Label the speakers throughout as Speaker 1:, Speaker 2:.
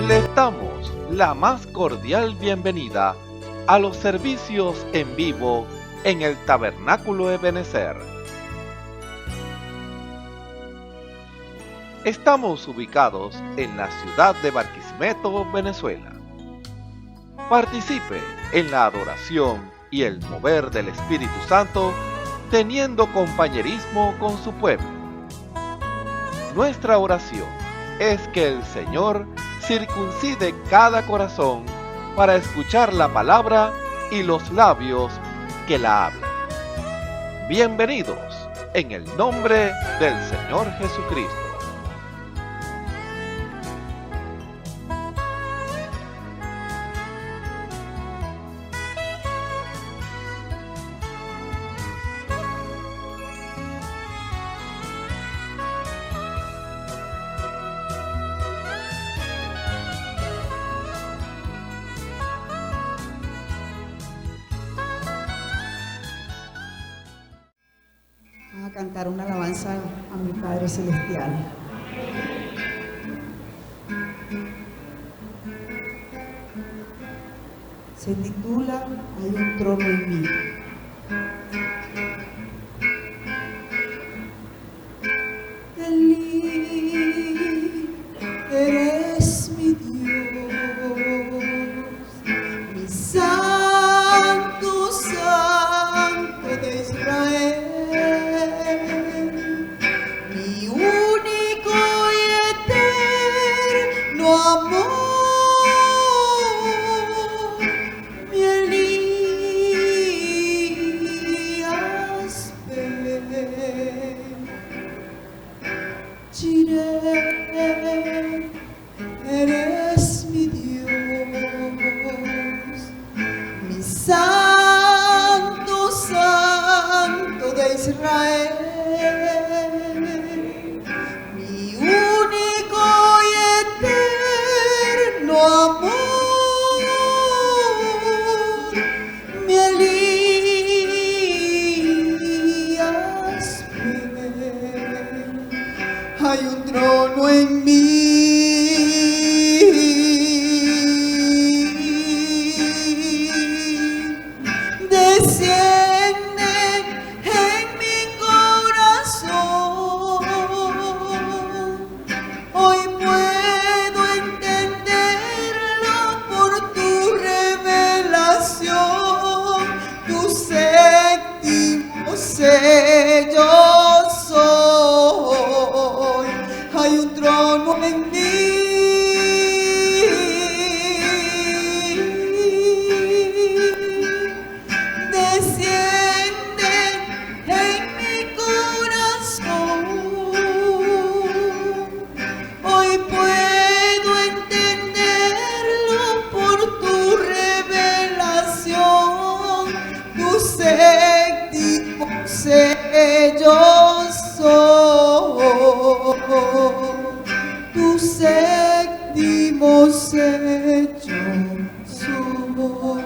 Speaker 1: Les damos la más cordial bienvenida a los servicios en vivo en el Tabernáculo Ebenezer. Estamos ubicados en la ciudad de Barquisimeto, Venezuela. Participe en la adoración y el mover del Espíritu Santo, teniendo compañerismo con su pueblo. Nuestra oración es que el Señor circuncide cada corazón para escuchar la palabra y los labios que la hablan. Bienvenidos en el nombre del Señor Jesucristo.
Speaker 2: Cantar una alabanza a mi Padre Celestial. Se titula Hay un trono en mí. Eres mi Dios, mi Santo, Santo de Israel. Eres mi Dios, mi Santo, Santo de Israel, mi único y eterno amor, mi Elías. Hay un trono en mí. Desciende en mi corazón. Hoy puedo entenderlo por tu revelación. Tu séptimo sello soy. Hay un trono en mí. Desciende en mi corazón. Hoy puedo entenderlo por tu revelación. Tu séptimo sello soy. Tu séptimo sello soy.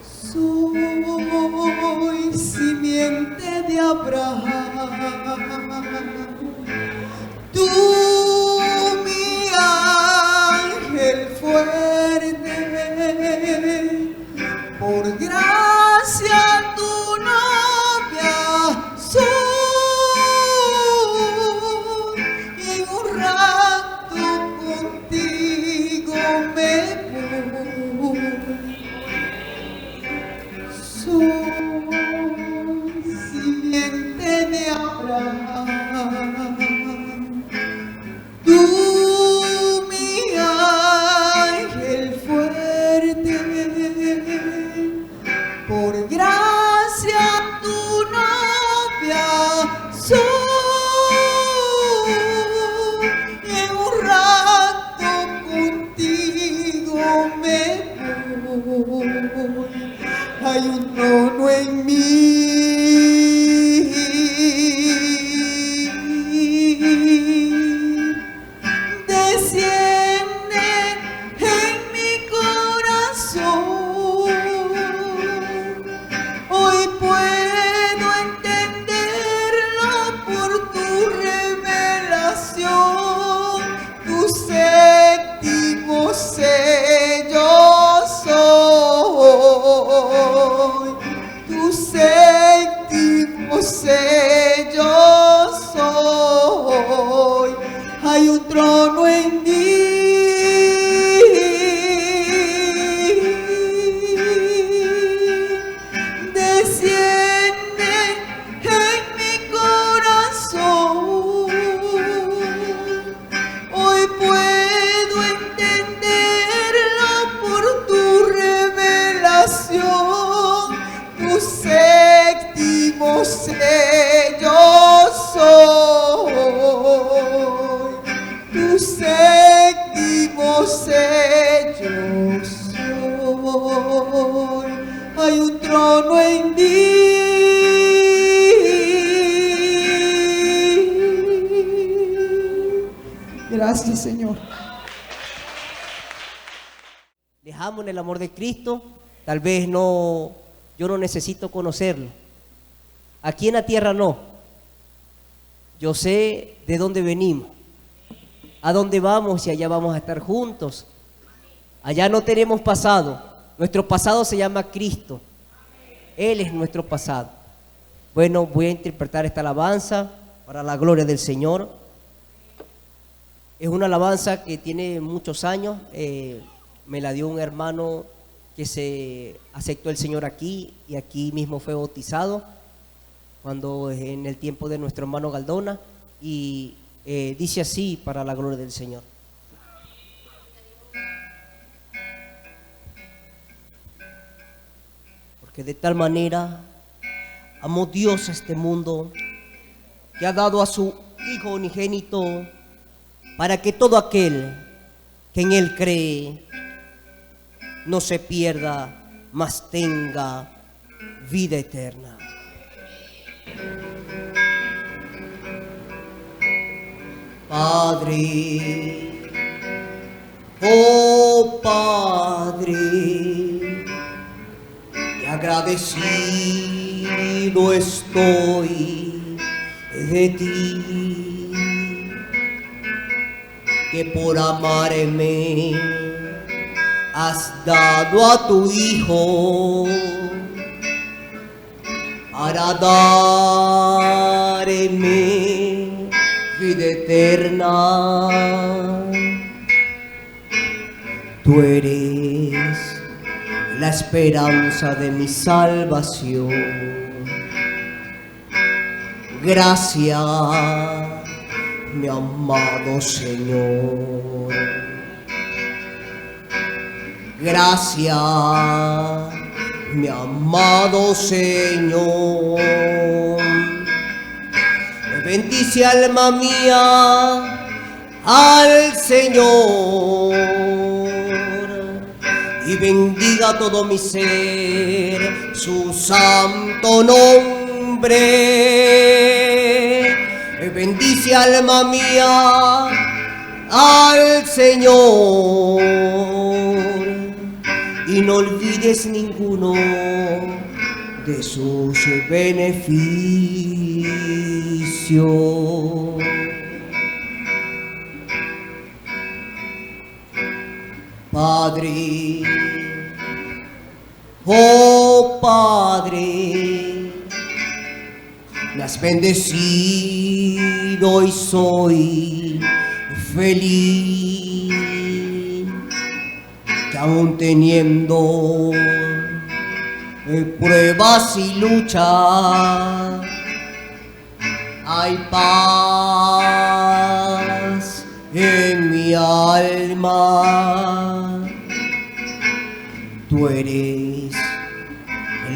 Speaker 2: Soy simiente de Abraham. Tú, mi ángel fuerte, por gracia tu novia soy, y en un rato contigo me voy. Soy simiente de Abraham. Tú, mi ángel fuerte, por gracia tu novia soy, y en un rato contigo me voy. Hay un trono en mí. Desciende en mi corazón. Hoy puedo tu séptimo sello soy. Hay un trono en ti. Sello soy, tu séptimo sello soy. Hay un trono en ti. Gracias, Señor.
Speaker 3: Dejamos en el amor de Cristo. Tal vez yo no necesito conocerlo. Aquí en la tierra no. Yo sé de dónde venimos, a dónde vamos y allá vamos a estar juntos. Allá no tenemos pasado. Nuestro pasado se llama Cristo. Él es nuestro pasado. Bueno, voy a interpretar esta alabanza para la gloria del Señor. Es una alabanza que tiene muchos años. Me la dio un hermano que se aceptó el Señor aquí y aquí mismo fue bautizado, cuando en el tiempo de nuestro hermano Galdona, y dice así para la gloria del Señor. Porque de tal manera amó Dios a este mundo, que ha dado a su Hijo unigénito, para que todo aquel que en Él cree no se pierda, mas tenga vida eterna. Padre, oh Padre, te agradecido estoy de ti, que por amarme has dado a tu Hijo para darme vida eterna. Tú eres la esperanza de mi salvación. Gracias, mi amado Señor. Gracias, mi amado Señor. Bendice alma mía al Señor y bendiga todo mi ser su santo nombre. Bendice alma mía al Señor y no olvides ninguno de sus beneficios. Padre, oh Padre, me has bendecido y soy feliz, que aún teniendo pruebas y luchas, hay paz en mi alma. Tú eres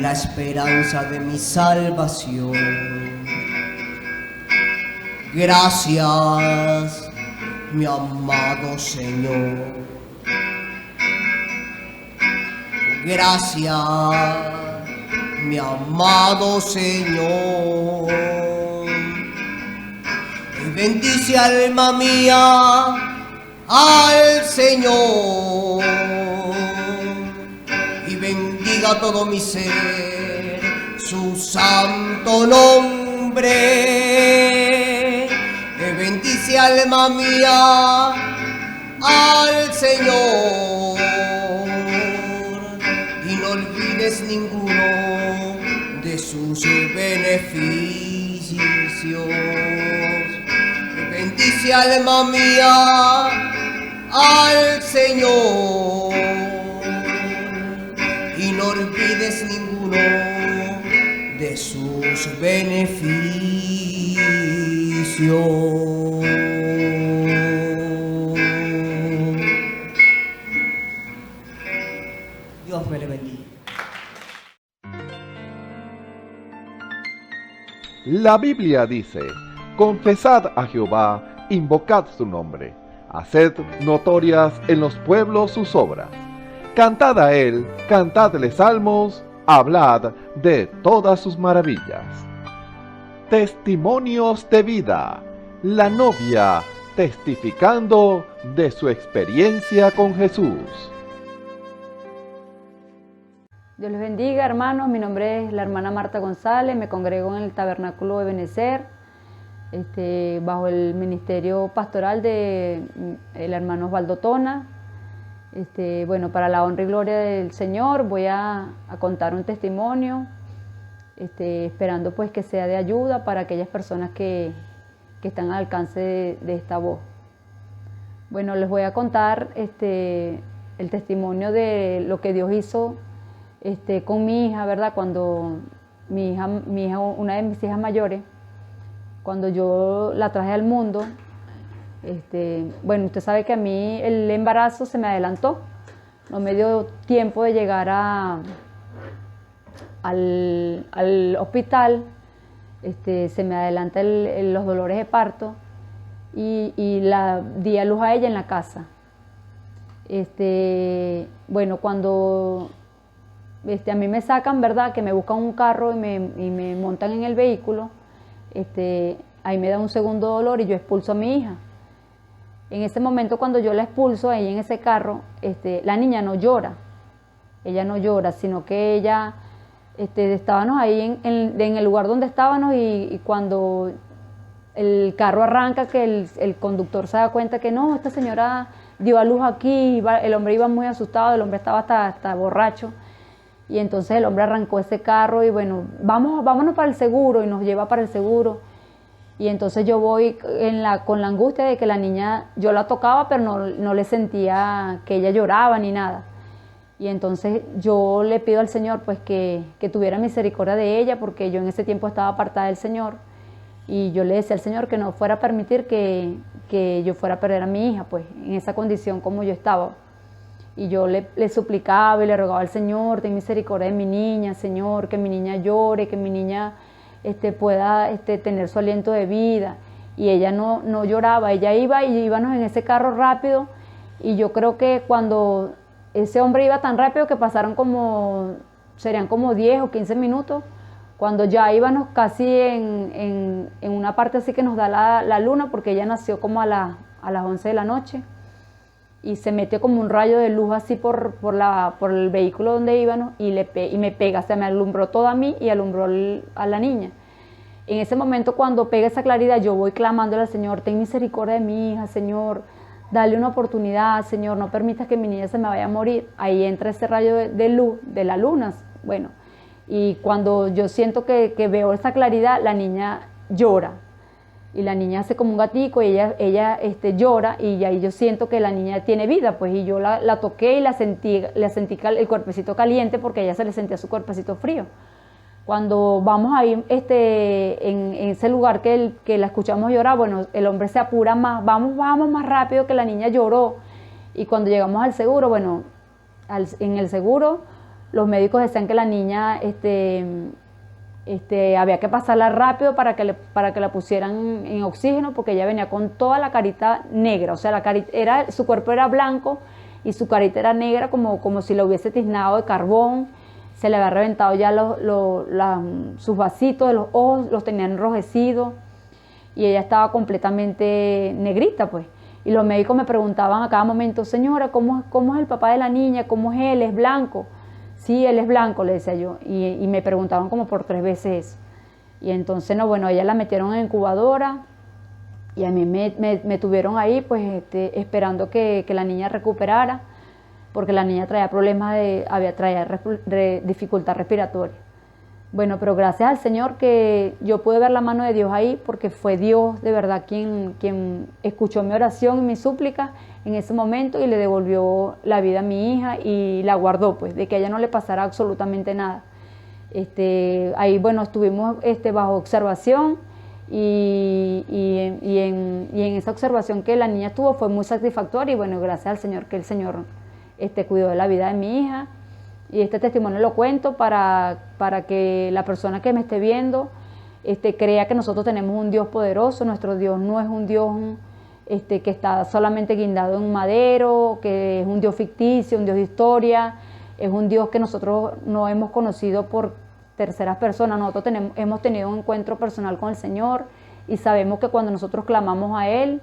Speaker 3: la esperanza de mi salvación. Gracias, mi amado Señor. Gracias, mi amado Señor. Bendice alma mía al Señor y bendiga todo mi ser su santo nombre. Bendice alma mía al Señor y no olvides ninguno de de sus beneficios. Bendice alma mía al Señor y no olvides ninguno de sus beneficios. Dios me le bendiga.
Speaker 1: La Biblia dice: confesad a Jehová, invocad su nombre, haced notorias en los pueblos sus obras. Cantad a él, cantadle salmos, hablad de todas sus maravillas. Testimonios de vida. La novia testificando de su experiencia con Jesús.
Speaker 4: Dios les bendiga, hermanos. Mi nombre es la hermana Marta González, me congrego en el Tabernáculo de Benecer, bajo el ministerio pastoral de el hermano Osvaldo Tona. Bueno, para la honra y gloria del Señor voy a contar un testimonio, esperando pues que sea de ayuda para aquellas personas que están al alcance de esta voz. Bueno, les voy a contar el testimonio de lo que Dios hizo con mi hija, ¿verdad? Cuando mi hija, una de mis hijas mayores, cuando yo la traje al mundo, bueno, usted sabe que a mí el embarazo se me adelantó, no me dio tiempo de llegar al hospital, se me adelanta los dolores de parto y la di a luz a ella en la casa. Bueno, cuando a mí me sacan, ¿verdad? Que me buscan un carro y me montan en el vehículo, ahí me da un segundo dolor y yo expulso a mi hija. En ese momento, cuando yo la expulso ahí en ese carro, la niña no llora. Ella no llora, sino que ella, estábamos ahí en el lugar donde estábamos y cuando el carro arranca, que el conductor se da cuenta que no, esta señora dio a luz aquí, el hombre iba muy asustado, el hombre estaba hasta borracho. Y entonces el hombre arrancó ese carro y bueno, vámonos para el seguro, y nos lleva para el seguro. Y entonces yo voy con la angustia de que la niña, yo la tocaba, pero no le sentía que ella lloraba ni nada. Y entonces yo le pido al Señor pues que tuviera misericordia de ella, porque yo en ese tiempo estaba apartada del Señor. Y yo le decía al Señor que no fuera a permitir que yo fuera a perder a mi hija, pues en esa condición como yo estaba. Y yo le suplicaba y le rogaba al Señor: ten misericordia de mi niña, Señor, que mi niña llore, que mi niña pueda tener su aliento de vida. Y ella no lloraba, ella iba y íbamos en ese carro rápido. Y yo creo que cuando ese hombre iba tan rápido que pasaron serían como 10 o 15 minutos, cuando ya íbamos casi en una parte así que nos da la luna, porque ella nació como a las 11 de la noche. Y se metió como un rayo de luz así por el vehículo donde íbamos y me pega, se me alumbró todo a mí y alumbró a la niña. En ese momento, cuando pega esa claridad, yo voy clamándole al Señor: ten misericordia de mi hija, Señor, dale una oportunidad, Señor, no permitas que mi niña se me vaya a morir. Ahí entra ese rayo de luz, de la luna, bueno, y cuando yo siento que veo esa claridad, la niña llora. Y la niña hace como un gatico y ella llora, y ahí yo siento que la niña tiene vida, pues, y yo la toqué y le sentí el cuerpecito caliente, porque a ella se le sentía su cuerpecito frío. Cuando vamos ahí en ese lugar que la escuchamos llorar, bueno, el hombre se apura más, vamos más rápido, que la niña lloró. Y cuando llegamos al seguro, bueno, en el seguro los médicos decían que la niña había que pasarla rápido para que la pusieran en oxígeno, porque ella venía con toda la carita negra, o sea, su cuerpo era blanco y su carita era negra, como si la hubiese tiznado de carbón. Se le había reventado ya sus vasitos de los ojos, los tenía enrojecidos, y ella estaba completamente negrita, pues. Y los médicos me preguntaban a cada momento: señora, ¿cómo es el papá de la niña? ¿Cómo es él? ¿Es blanco? Sí, él es blanco, le decía yo, y me preguntaban como por 3 veces eso. Y entonces, ella la metieron en incubadora, y a mí me tuvieron ahí, pues, esperando que la niña recuperara, porque la niña traía problemas, traía dificultad respiratoria. Bueno, pero gracias al Señor que yo pude ver la mano de Dios ahí, porque fue Dios de verdad quien escuchó mi oración y mi súplica en ese momento y le devolvió la vida a mi hija y la guardó, pues, de que a ella no le pasara absolutamente nada. Ahí, bueno, estuvimos bajo observación y en esa observación que la niña tuvo fue muy satisfactoria y bueno, gracias al Señor que el Señor cuidó de la vida de mi hija. Y este testimonio lo cuento para que la persona que me esté viendo crea que nosotros tenemos un Dios poderoso. Nuestro Dios no es un Dios que está solamente guindado en un madero, que es un Dios ficticio, un Dios de historia. Es un Dios que nosotros no hemos conocido por terceras personas. Nosotros hemos tenido un encuentro personal con el Señor y sabemos que cuando nosotros clamamos a Él,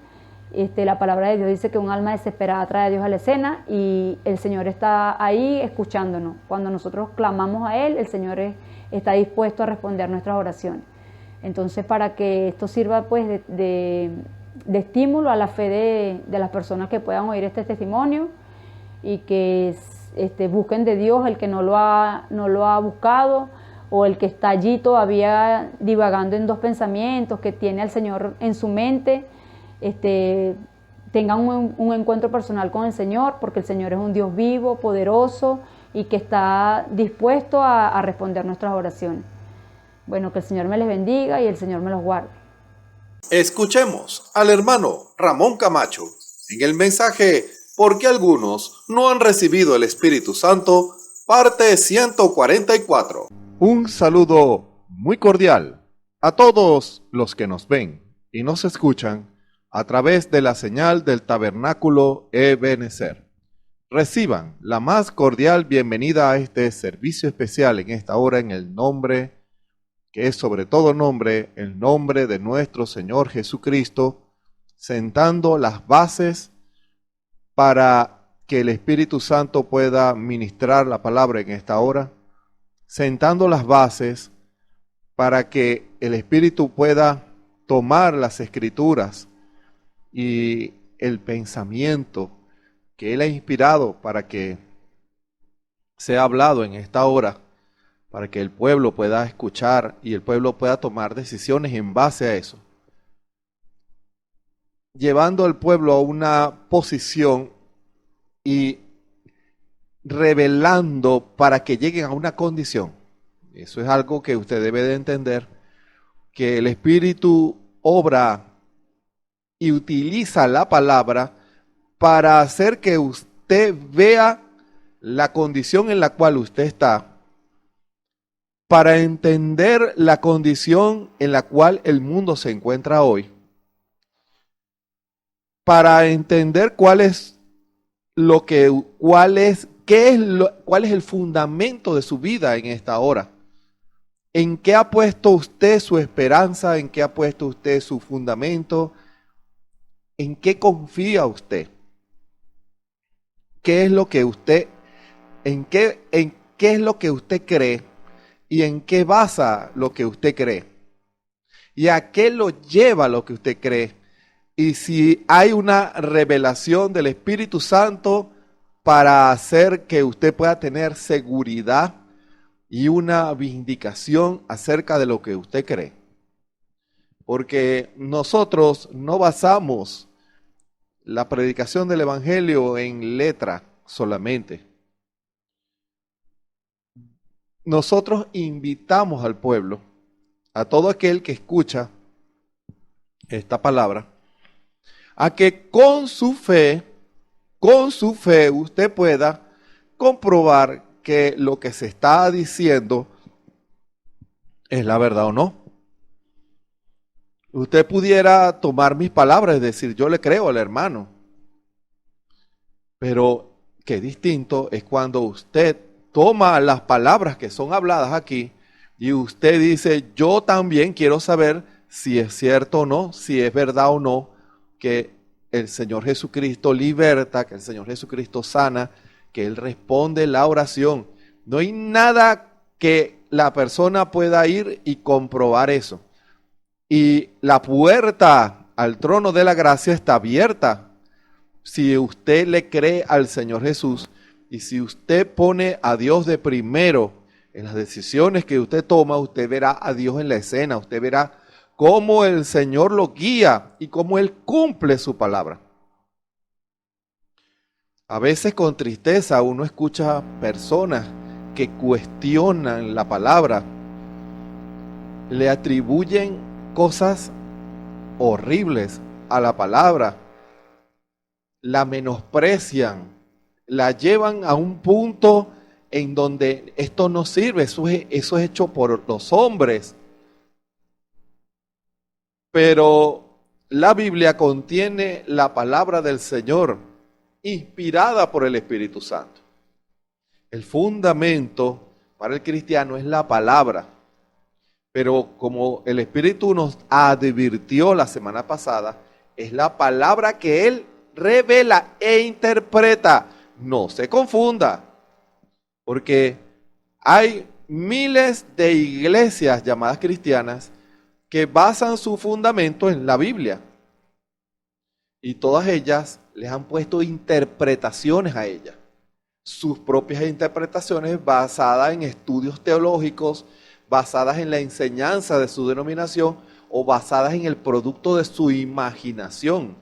Speaker 4: la palabra de Dios dice que un alma desesperada trae a Dios a la escena y el Señor está ahí escuchándonos. Cuando nosotros clamamos a Él, el Señor está dispuesto a responder nuestras oraciones. Entonces, para que esto sirva pues de estímulo a la fe de las personas que puedan oír este testimonio y que busquen de Dios el que no lo ha buscado o el que está allí todavía divagando en dos pensamientos, que tiene al Señor en su mente, tengan un encuentro personal con el Señor, porque el Señor es un Dios vivo, poderoso y que está dispuesto a responder nuestras oraciones. Bueno, que el Señor me les bendiga y el Señor me los guarde.
Speaker 1: Escuchemos al hermano Ramón Camacho en el mensaje ¿Por qué algunos no han recibido el Espíritu Santo? Parte 144. Un saludo muy cordial a todos los que nos ven y nos escuchan a través de la señal del Tabernáculo Ebenezer. Reciban la más cordial bienvenida a este servicio especial en esta hora en el nombre que es sobre todo nombre, el nombre de nuestro Señor Jesucristo, sentando las bases para que el Espíritu Santo pueda ministrar la palabra en esta hora, sentando las bases para que el Espíritu pueda tomar las Escrituras y el pensamiento que Él ha inspirado para que sea hablado en esta hora, para que el pueblo pueda escuchar y el pueblo pueda tomar decisiones en base a eso, llevando al pueblo a una posición y revelando para que lleguen a una condición. Eso es algo que usted debe de entender, que el Espíritu obra y utiliza la palabra para hacer que usted vea la condición en la cual usted está, para entender la condición en la cual el mundo se encuentra hoy, para entender cuál es el fundamento de su vida en esta hora. ¿En qué ha puesto usted su esperanza? ¿En qué ha puesto usted su fundamento? ¿En qué confía usted? ¿Qué es lo que usted, en qué es lo que usted cree? ¿Y en qué basa lo que usted cree? ¿Y a qué lo lleva lo que usted cree? Y si hay una revelación del Espíritu Santo para hacer que usted pueda tener seguridad y una vindicación acerca de lo que usted cree. Porque nosotros no basamos la predicación del Evangelio en letra solamente. Nosotros invitamos al pueblo, a todo aquel que escucha esta palabra, a que con su fe usted pueda comprobar que lo que se está diciendo es la verdad o no. Usted pudiera tomar mis palabras y decir, yo le creo al hermano. Pero qué distinto es cuando usted toma las palabras que son habladas aquí y usted dice, yo también quiero saber si es cierto o no, si es verdad o no, que el Señor Jesucristo liberta, que el Señor Jesucristo sana, que Él responde la oración. No hay nada que la persona pueda ir y comprobar eso. Y la puerta al trono de la gracia está abierta. Si usted le cree al Señor Jesús y si usted pone a Dios de primero En las decisiones que usted toma, usted verá a Dios en la escena, usted verá cómo el Señor lo guía y cómo Él cumple su palabra. A veces con tristeza uno escucha personas que cuestionan la palabra, le atribuyen cosas horribles a la palabra, la menosprecian, la llevan a un punto en donde esto no sirve, eso es hecho por los hombres. Pero la Biblia contiene la palabra del Señor, inspirada por el Espíritu Santo. El fundamento para el cristiano es la palabra. Pero como el Espíritu nos advirtió la semana pasada, es la palabra que Él revela e interpreta. No se confunda, porque hay miles de iglesias llamadas cristianas que basan su fundamento en la Biblia. Y todas ellas les han puesto interpretaciones a ella. Sus propias interpretaciones basadas en estudios teológicos, basadas en la enseñanza de su denominación o basadas en el producto de su imaginación.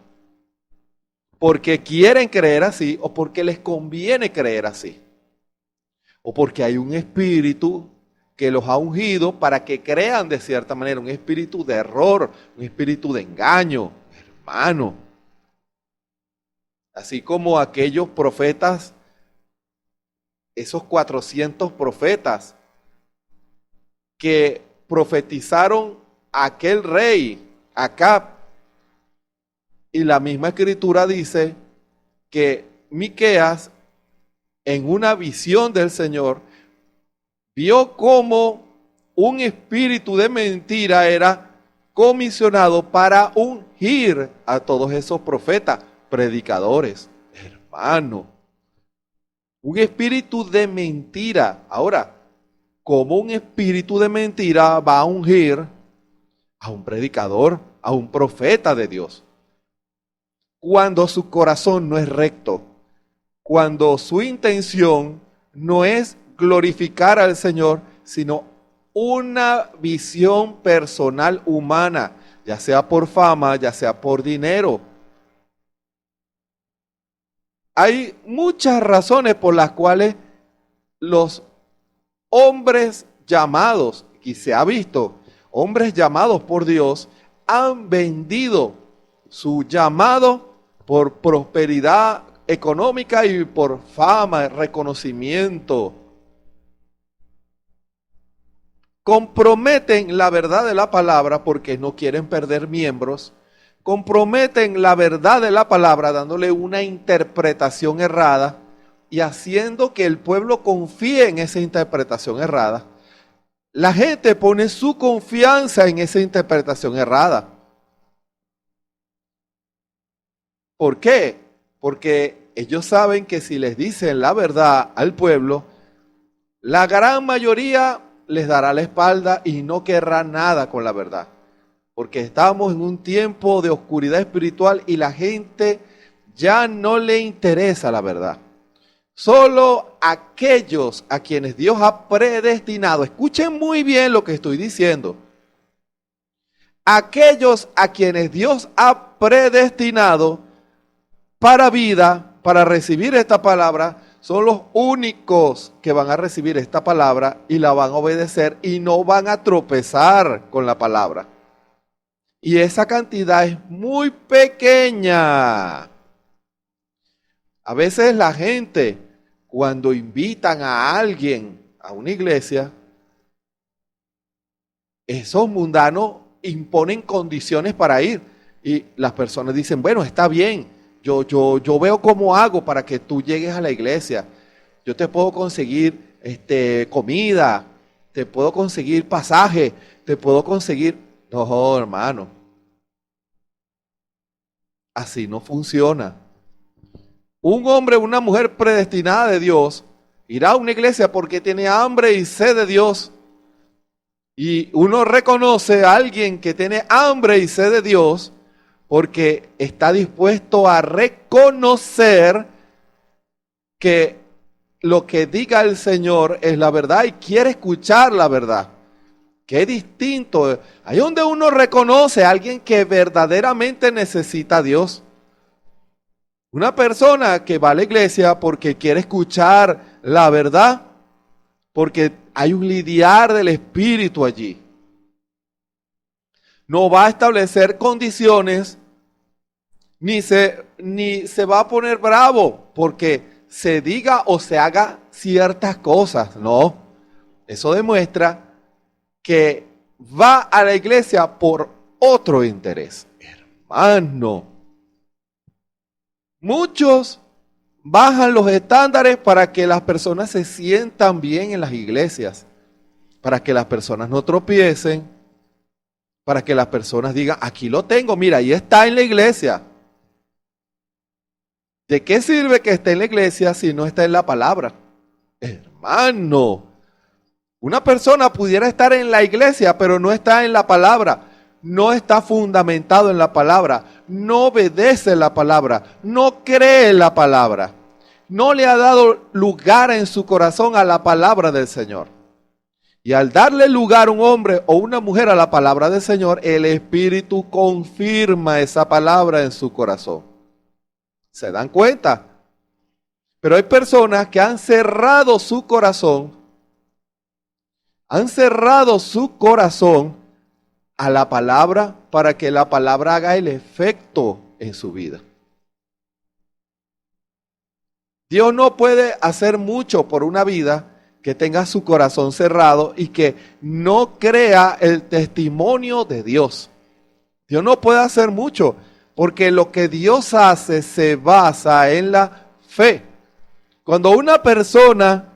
Speaker 1: Porque quieren creer así o porque les conviene creer así. O porque hay un espíritu que los ha ungido para que crean de cierta manera, un espíritu de error, un espíritu de engaño, hermano. Así como aquellos profetas, esos 400 profetas que profetizaron a aquel rey, Acab, y la misma escritura dice que Miqueas, en una visión del Señor, vio cómo un espíritu de mentira era comisionado para ungir a todos esos profetas, predicadores, hermano. Un espíritu de mentira. Ahora, ¿cómo un espíritu de mentira va a ungir a un predicador, a un profeta de Dios? Cuando su corazón no es recto, cuando su intención no es glorificar al Señor, sino una visión personal humana, ya sea por fama, ya sea por dinero. Hay muchas razones por las cuales los hombres llamados, y se ha visto, hombres llamados por Dios, han vendido su llamado por prosperidad económica y por fama, reconocimiento. Comprometen la verdad de la palabra porque no quieren perder miembros. Comprometen la verdad de la palabra dándole una interpretación errada y haciendo que el pueblo confíe en esa interpretación errada. La gente pone su confianza en esa interpretación errada. ¿Por qué? Porque ellos saben que si les dicen la verdad al pueblo, la gran mayoría les dará la espalda y no querrá nada con la verdad. Porque estamos en un tiempo de oscuridad espiritual y la gente ya no le interesa la verdad. Solo aquellos a quienes Dios ha predestinado, escuchen muy bien lo que estoy diciendo, aquellos a quienes Dios ha predestinado para vida, para recibir esta palabra, son los únicos que van a recibir esta palabra y la van a obedecer y no van a tropezar con la palabra. Y esa cantidad es muy pequeña. A veces la gente, cuando invitan a alguien a una iglesia, esos mundanos imponen condiciones para ir. Y las personas dicen, bueno, está bien, yo veo cómo hago para que tú llegues a la iglesia. Yo te puedo conseguir comida, te puedo conseguir pasaje, te puedo conseguir... No, hermano. Así no funciona. Un hombre o una mujer predestinada de Dios irá a una iglesia porque tiene hambre y sed de Dios. Y uno reconoce a alguien que tiene hambre y sed de Dios porque está dispuesto a reconocer que lo que diga el Señor es la verdad y quiere escuchar la verdad. Qué distinto. Ahí donde uno reconoce a alguien que verdaderamente necesita a Dios. Una persona que va a la iglesia porque quiere escuchar la verdad, porque hay un lidiar del Espíritu allí. No va a establecer condiciones, ni se va a poner bravo porque se diga o se haga ciertas cosas. No, eso demuestra que va a la iglesia por otro interés. Hermano, muchos bajan los estándares para que las personas se sientan bien en las iglesias, para que las personas no tropiecen, para que las personas digan, aquí lo tengo, mira, ahí está en la iglesia. ¿De qué sirve que esté en la iglesia si no está en la palabra? Hermano, una persona pudiera estar en la iglesia, pero no está en la palabra, no está fundamentado en la palabra, no obedece la palabra, no cree en la palabra, no le ha dado lugar en su corazón a la palabra del Señor. Y al darle lugar un hombre o una mujer a la palabra del Señor, el Espíritu confirma esa palabra en su corazón. ¿Se dan cuenta? Pero hay personas que han cerrado su corazón, a la palabra para que la palabra haga el efecto en su vida. Dios no puede hacer mucho por una vida que tenga su corazón cerrado y que no crea el testimonio de Dios. Dios no puede hacer mucho porque lo que Dios hace se basa en la fe. Cuando una persona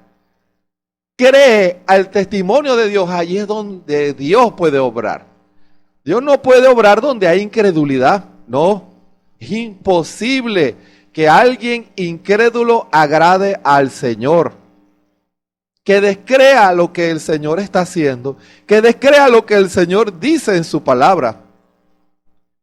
Speaker 1: cree al testimonio de Dios, allí es donde Dios puede obrar. Dios no puede obrar donde hay incredulidad, no. Es imposible que alguien incrédulo agrade al Señor. Que descrea lo que el Señor está haciendo, que descrea lo que el Señor dice en su palabra.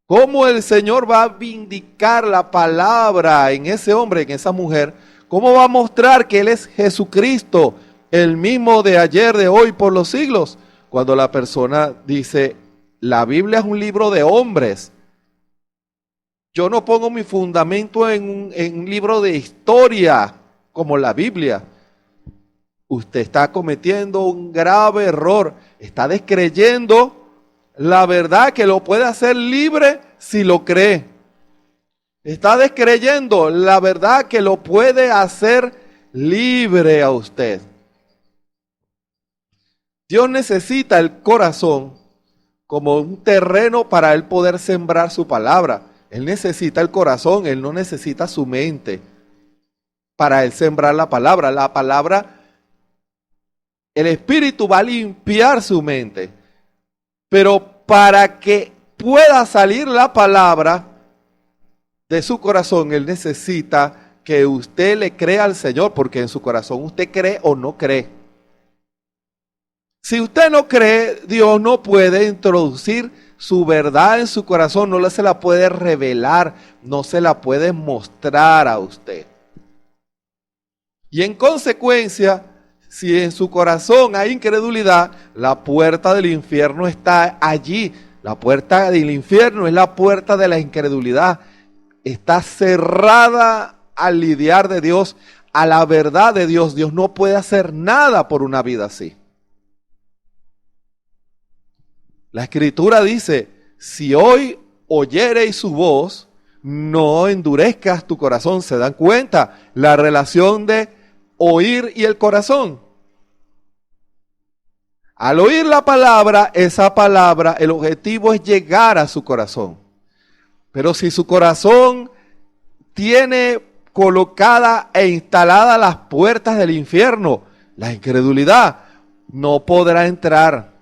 Speaker 1: ¿Cómo el Señor va a vindicar la palabra en ese hombre, en esa mujer? ¿Cómo va a mostrar que Él es Jesucristo, el mismo de ayer, de hoy, por los siglos? Cuando la persona dice, la Biblia es un libro de hombres. Yo no pongo mi fundamento en un libro de historia como la Biblia. Usted está cometiendo un grave error. Está descreyendo la verdad que lo puede hacer libre si lo cree. Está descreyendo la verdad que lo puede hacer libre a usted. Dios necesita el corazón como un terreno para Él poder sembrar su palabra. Él necesita el corazón, Él no necesita su mente para Él sembrar la palabra. La palabra, el Espíritu va a limpiar su mente, pero para que pueda salir la palabra de su corazón, Él necesita que usted le crea al Señor, porque en su corazón usted cree o no cree. Si usted no cree, Dios no puede introducir su verdad en su corazón, no se la puede revelar, no se la puede mostrar a usted. Y en consecuencia, si en su corazón hay incredulidad, la puerta del infierno está allí. La puerta del infierno es la puerta de la incredulidad. Está cerrada al lidiar de Dios, a la verdad de Dios. Dios no puede hacer nada por una vida así. La Escritura dice, si hoy oyereis su voz, no endurezcas tu corazón. ¿Se dan cuenta? La relación de oír y el corazón. Al oír la palabra, esa palabra, el objetivo es llegar a su corazón. Pero si su corazón tiene colocada e instalada las puertas del infierno, la incredulidad, no podrá entrar.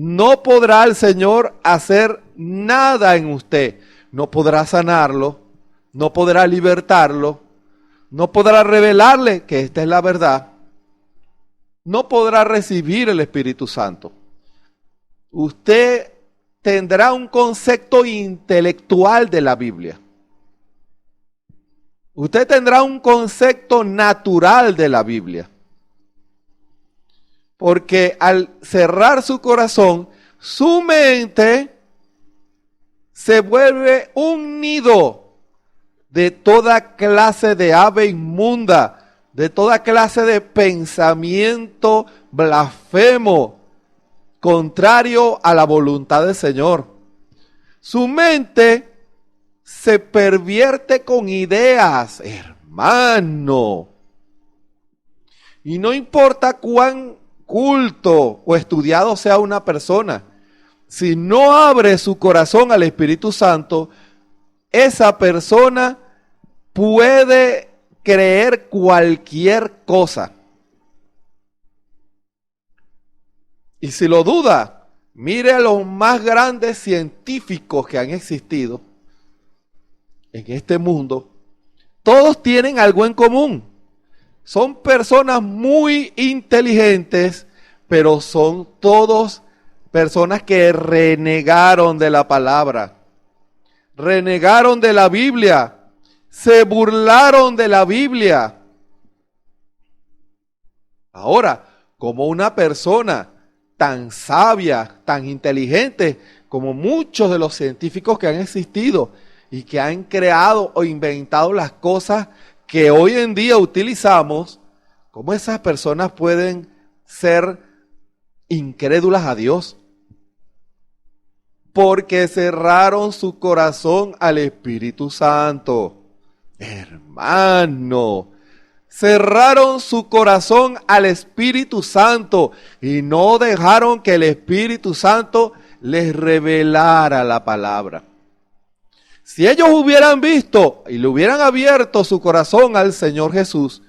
Speaker 1: No podrá el Señor hacer nada en usted. No podrá sanarlo, no podrá libertarlo, no podrá revelarle que esta es la verdad. No podrá recibir el Espíritu Santo. Usted tendrá un concepto intelectual de la Biblia. usted tendrá un concepto natural de la Biblia. Porque al cerrar su corazón, su mente se vuelve un nido de toda clase de ave inmunda, de toda clase de pensamiento blasfemo, contrario a la voluntad del Señor. Su mente se pervierte con ideas, hermano. Y no importa cuán culto o estudiado sea una persona, si no abre su corazón al Espíritu Santo, esa persona puede creer cualquier cosa. Y si lo duda, mire a los más grandes científicos que han existido en este mundo. Todos tienen algo en común. Son personas muy inteligentes, pero son todos personas que renegaron de la palabra, renegaron de la Biblia, se burlaron de la Biblia. Ahora, como una persona tan sabia, tan inteligente, como muchos de los científicos que han existido y que han creado o inventado las cosas que hoy en día utilizamos, ¿cómo esas personas pueden ser incrédulas a Dios? Porque cerraron su corazón al Espíritu Santo. Hermano, cerraron su corazón al Espíritu Santo y no dejaron que el Espíritu Santo les revelara la palabra. Si ellos hubieran visto y le hubieran abierto su corazón al Señor Jesús,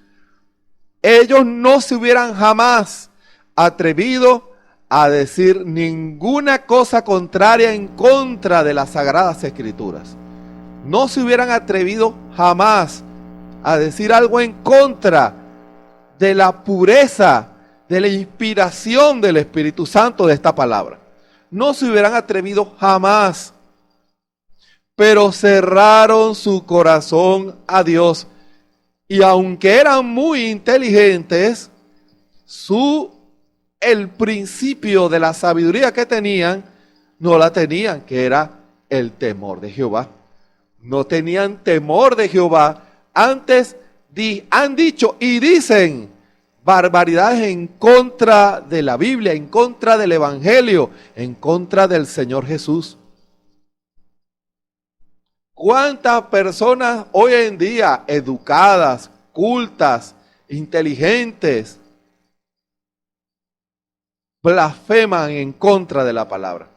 Speaker 1: ellos no se hubieran jamás atrevido a decir ninguna cosa contraria en contra de las Sagradas Escrituras. No se hubieran atrevido jamás a decir algo en contra de la pureza, de la inspiración del Espíritu Santo de esta palabra. No se hubieran atrevido jamás, pero cerraron su corazón a Dios. Y aunque eran muy inteligentes, el principio de la sabiduría que tenían, no la tenían, que era el temor de Jehová. No tenían temor de Jehová. Antes han dicho y dicen barbaridades en contra de la Biblia, en contra del Evangelio, en contra del Señor Jesús. ¿Cuántas personas hoy en día educadas, cultas, inteligentes, blasfeman en contra de la palabra?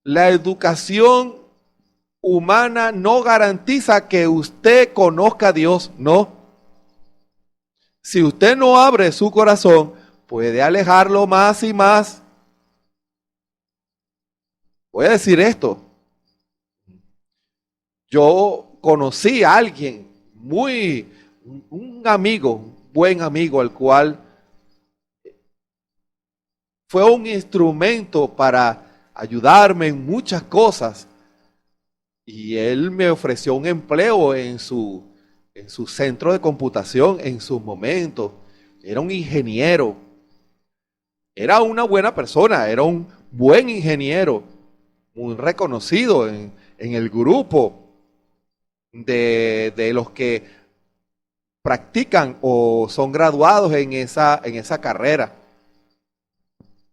Speaker 1: La educación humana no garantiza que usted conozca a Dios, no. Si usted no abre su corazón, puede alejarlo más y más. Voy a decir esto. Yo conocí a alguien un amigo, un buen amigo, al cual fue un instrumento para ayudarme en muchas cosas. Y él me ofreció un empleo en su centro de computación en sus momentos. Era un ingeniero. Era una buena persona, era un buen ingeniero, muy reconocido en el grupo de los que practican o son graduados en esa carrera.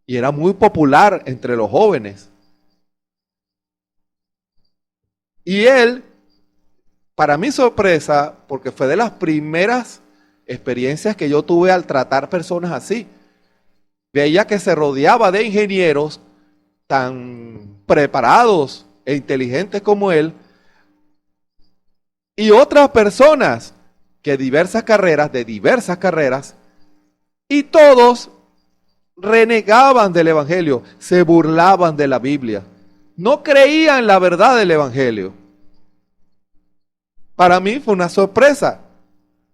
Speaker 1: Y era muy popular entre los jóvenes. Y él, para mi sorpresa, porque fue de las primeras experiencias que yo tuve al tratar personas así, veía que se rodeaba de ingenieros tan preparados e inteligentes como él, y otras personas de diversas carreras, y todos renegaban del Evangelio, se burlaban de la Biblia, no creían la verdad del Evangelio. Para mí fue una sorpresa,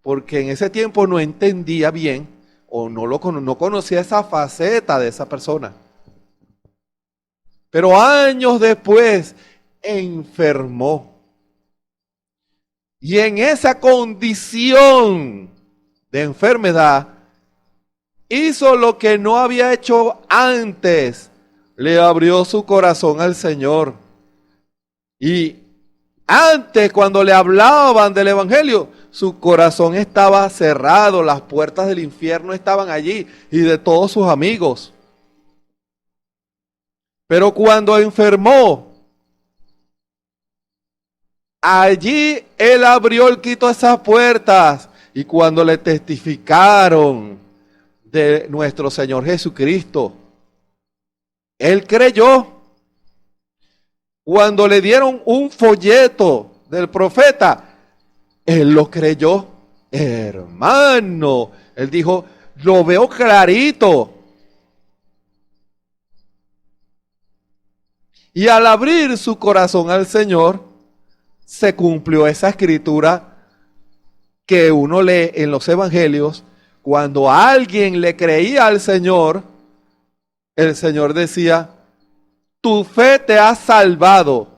Speaker 1: porque en ese tiempo no entendía bien, o no conocía esa faceta de esa persona. Pero años después enfermó. Y en esa condición de enfermedad, hizo lo que no había hecho antes. Le abrió su corazón al Señor. Y antes, cuando le hablaban del Evangelio, su corazón estaba cerrado, las puertas del infierno estaban allí y de todos sus amigos. Pero cuando enfermó, allí él abrió el quito esas puertas. Y cuando le testificaron de nuestro Señor Jesucristo, él creyó. Cuando le dieron un folleto del profeta, él lo creyó. Hermano, él dijo, lo veo clarito. Y al abrir su corazón al Señor, se cumplió esa escritura que uno lee en los evangelios. Cuando alguien le creía al Señor, el Señor decía, tu fe te ha salvado.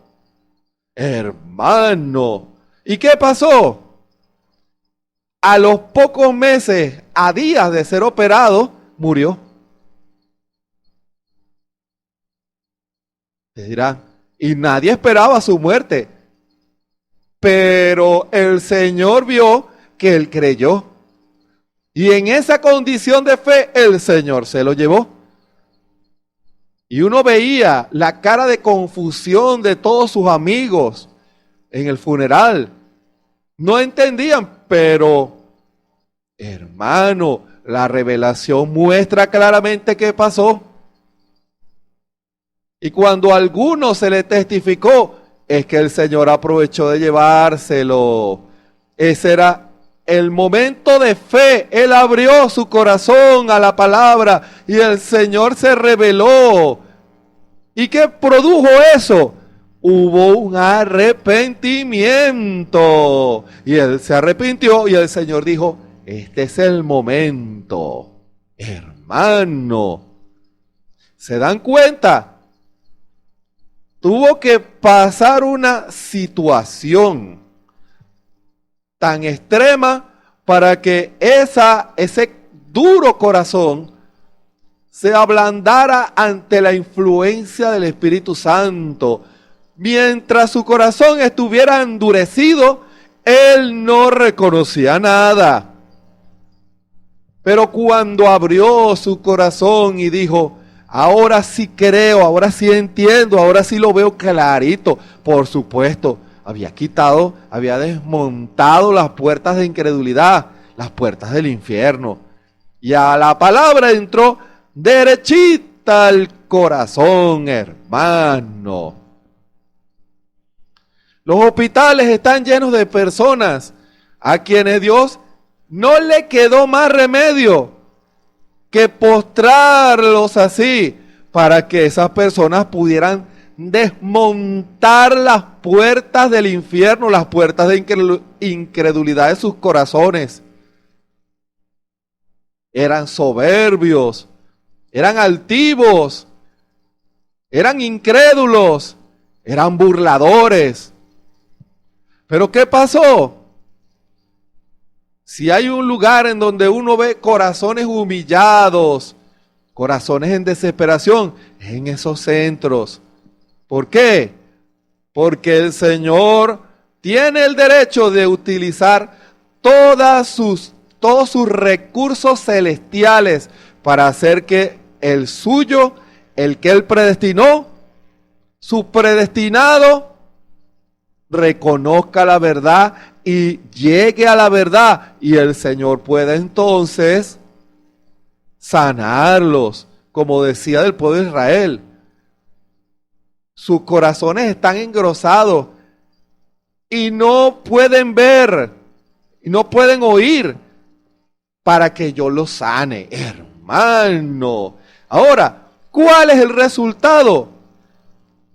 Speaker 1: Hermano, ¿y qué pasó? A los pocos meses, a días de ser operado, murió. Te dirán, y nadie esperaba su muerte. Pero el Señor vio que él creyó. Y en esa condición de fe, el Señor se lo llevó. Y uno veía la cara de confusión de todos sus amigos en el funeral. No entendían, pero, hermano, la revelación muestra claramente qué pasó. Y cuando a alguno se le testificó, es que el Señor aprovechó de llevárselo. Ese era el momento de fe. Él abrió su corazón a la palabra y el Señor se reveló. ¿Y qué produjo eso? Hubo un arrepentimiento. Y él se arrepintió y el Señor dijo, este es el momento. Hermano, ¿se dan cuenta? Tuvo que pasar una situación tan extrema para que ese duro corazón se ablandara ante la influencia del Espíritu Santo. Mientras su corazón estuviera endurecido, él no reconocía nada. Pero cuando abrió su corazón y dijo, ahora sí creo, ahora sí entiendo, ahora sí lo veo clarito. Por supuesto, había desmontado las puertas de incredulidad, las puertas del infierno. Y a la palabra entró derechita al corazón, hermano. Los hospitales están llenos de personas a quienes Dios no le quedó más remedio que postrarlos así para que esas personas pudieran desmontar las puertas del infierno, las puertas de incredulidad de sus corazones. Eran soberbios, eran altivos, eran incrédulos, eran burladores. ¿Pero qué pasó? Si hay un lugar en donde uno ve corazones humillados, corazones en desesperación, es en esos centros. ¿Por qué? Porque el Señor tiene el derecho de utilizar todos sus recursos celestiales para hacer que el suyo, el que Él predestinó, su predestinado, reconozca la verdad y llegue a la verdad. Y el Señor puede entonces sanarlos, como decía del pueblo de Israel. Sus corazones están engrosados y no pueden ver, y no pueden oír para que yo los sane, hermano. Ahora, ¿cuál es el resultado?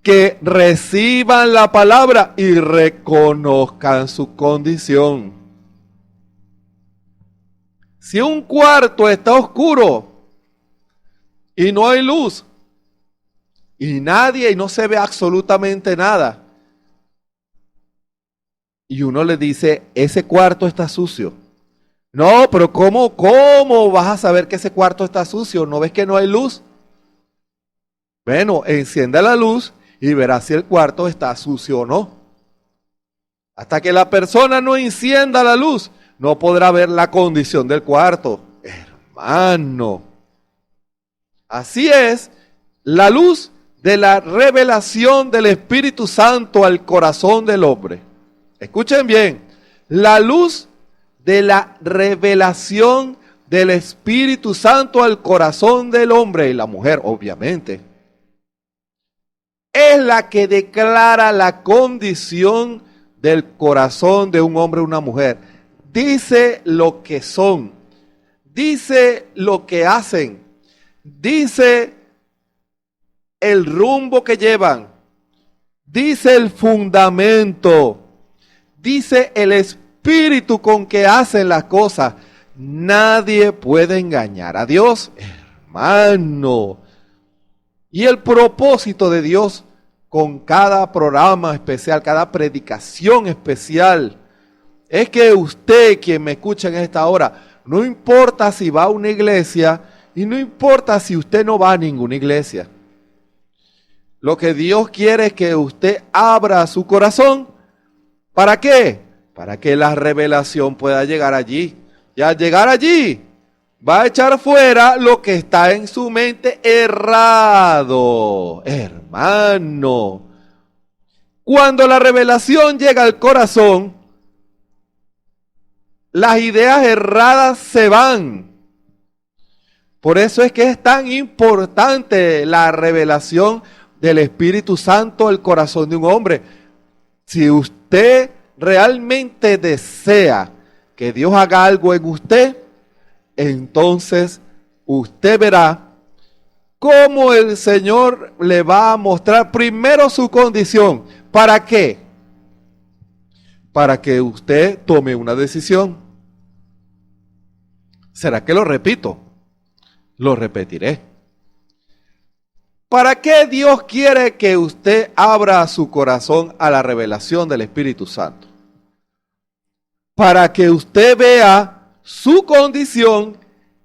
Speaker 1: Que reciban la palabra y reconozcan su condición. Si un cuarto está oscuro y no hay luz, y no se ve absolutamente nada, y uno le dice, ese cuarto está sucio. No, pero ¿cómo vas a saber que ese cuarto está sucio? ¿No ves que no hay luz? Bueno, encienda la luz y verás si el cuarto está sucio o no. Hasta que la persona no encienda la luz, no podrá ver la condición del cuarto. Hermano, así es la luz de la revelación del Espíritu Santo al corazón del hombre. Escuchen bien, la luz de la revelación del Espíritu Santo al corazón del hombre y la mujer, obviamente, es la que declara la condición del corazón de un hombre o una mujer. Dice lo que son, dice lo que hacen, dice el rumbo que llevan, dice el fundamento, dice el espíritu con que hacen las cosas. Nadie puede engañar a Dios, hermano. Y el propósito de Dios con cada programa especial, cada predicación especial, es que usted, quien me escucha en esta hora, no importa si va a una iglesia y no importa si usted no va a ninguna iglesia. Lo que Dios quiere es que usted abra su corazón. ¿Para qué? Para que la revelación pueda llegar allí. Y al llegar allí, va a echar fuera lo que está en su mente errado. Hermano, cuando la revelación llega al corazón, las ideas erradas se van. Por eso es que es tan importante la revelación del Espíritu Santo al corazón de un hombre. Si usted realmente desea que Dios haga algo en usted, entonces usted verá cómo el Señor le va a mostrar primero su condición. ¿Para qué? Para que usted tome una decisión. ¿Será que lo repito? Lo repetiré. ¿Para qué Dios quiere que usted abra su corazón a la revelación del Espíritu Santo? Para que usted vea su condición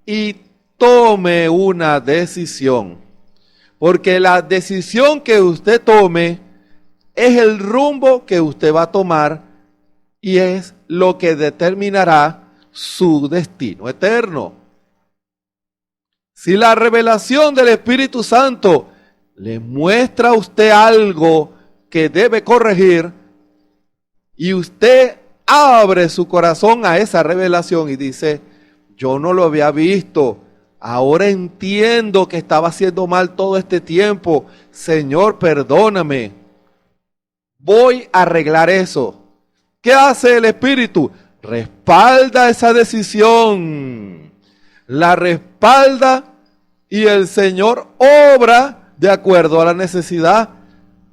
Speaker 1: y tome una decisión. Porque la decisión que usted tome es el rumbo que usted va a tomar y es lo que determinará su destino eterno. Si la revelación del Espíritu Santo le muestra a usted algo que debe corregir y usted abre su corazón a esa revelación y dice, yo no lo había visto, ahora entiendo que estaba haciendo mal todo este tiempo, Señor, perdóname, voy a arreglar eso. ¿Qué hace el Espíritu? Respalda esa decisión, la respalda y el Señor obra de acuerdo a la necesidad,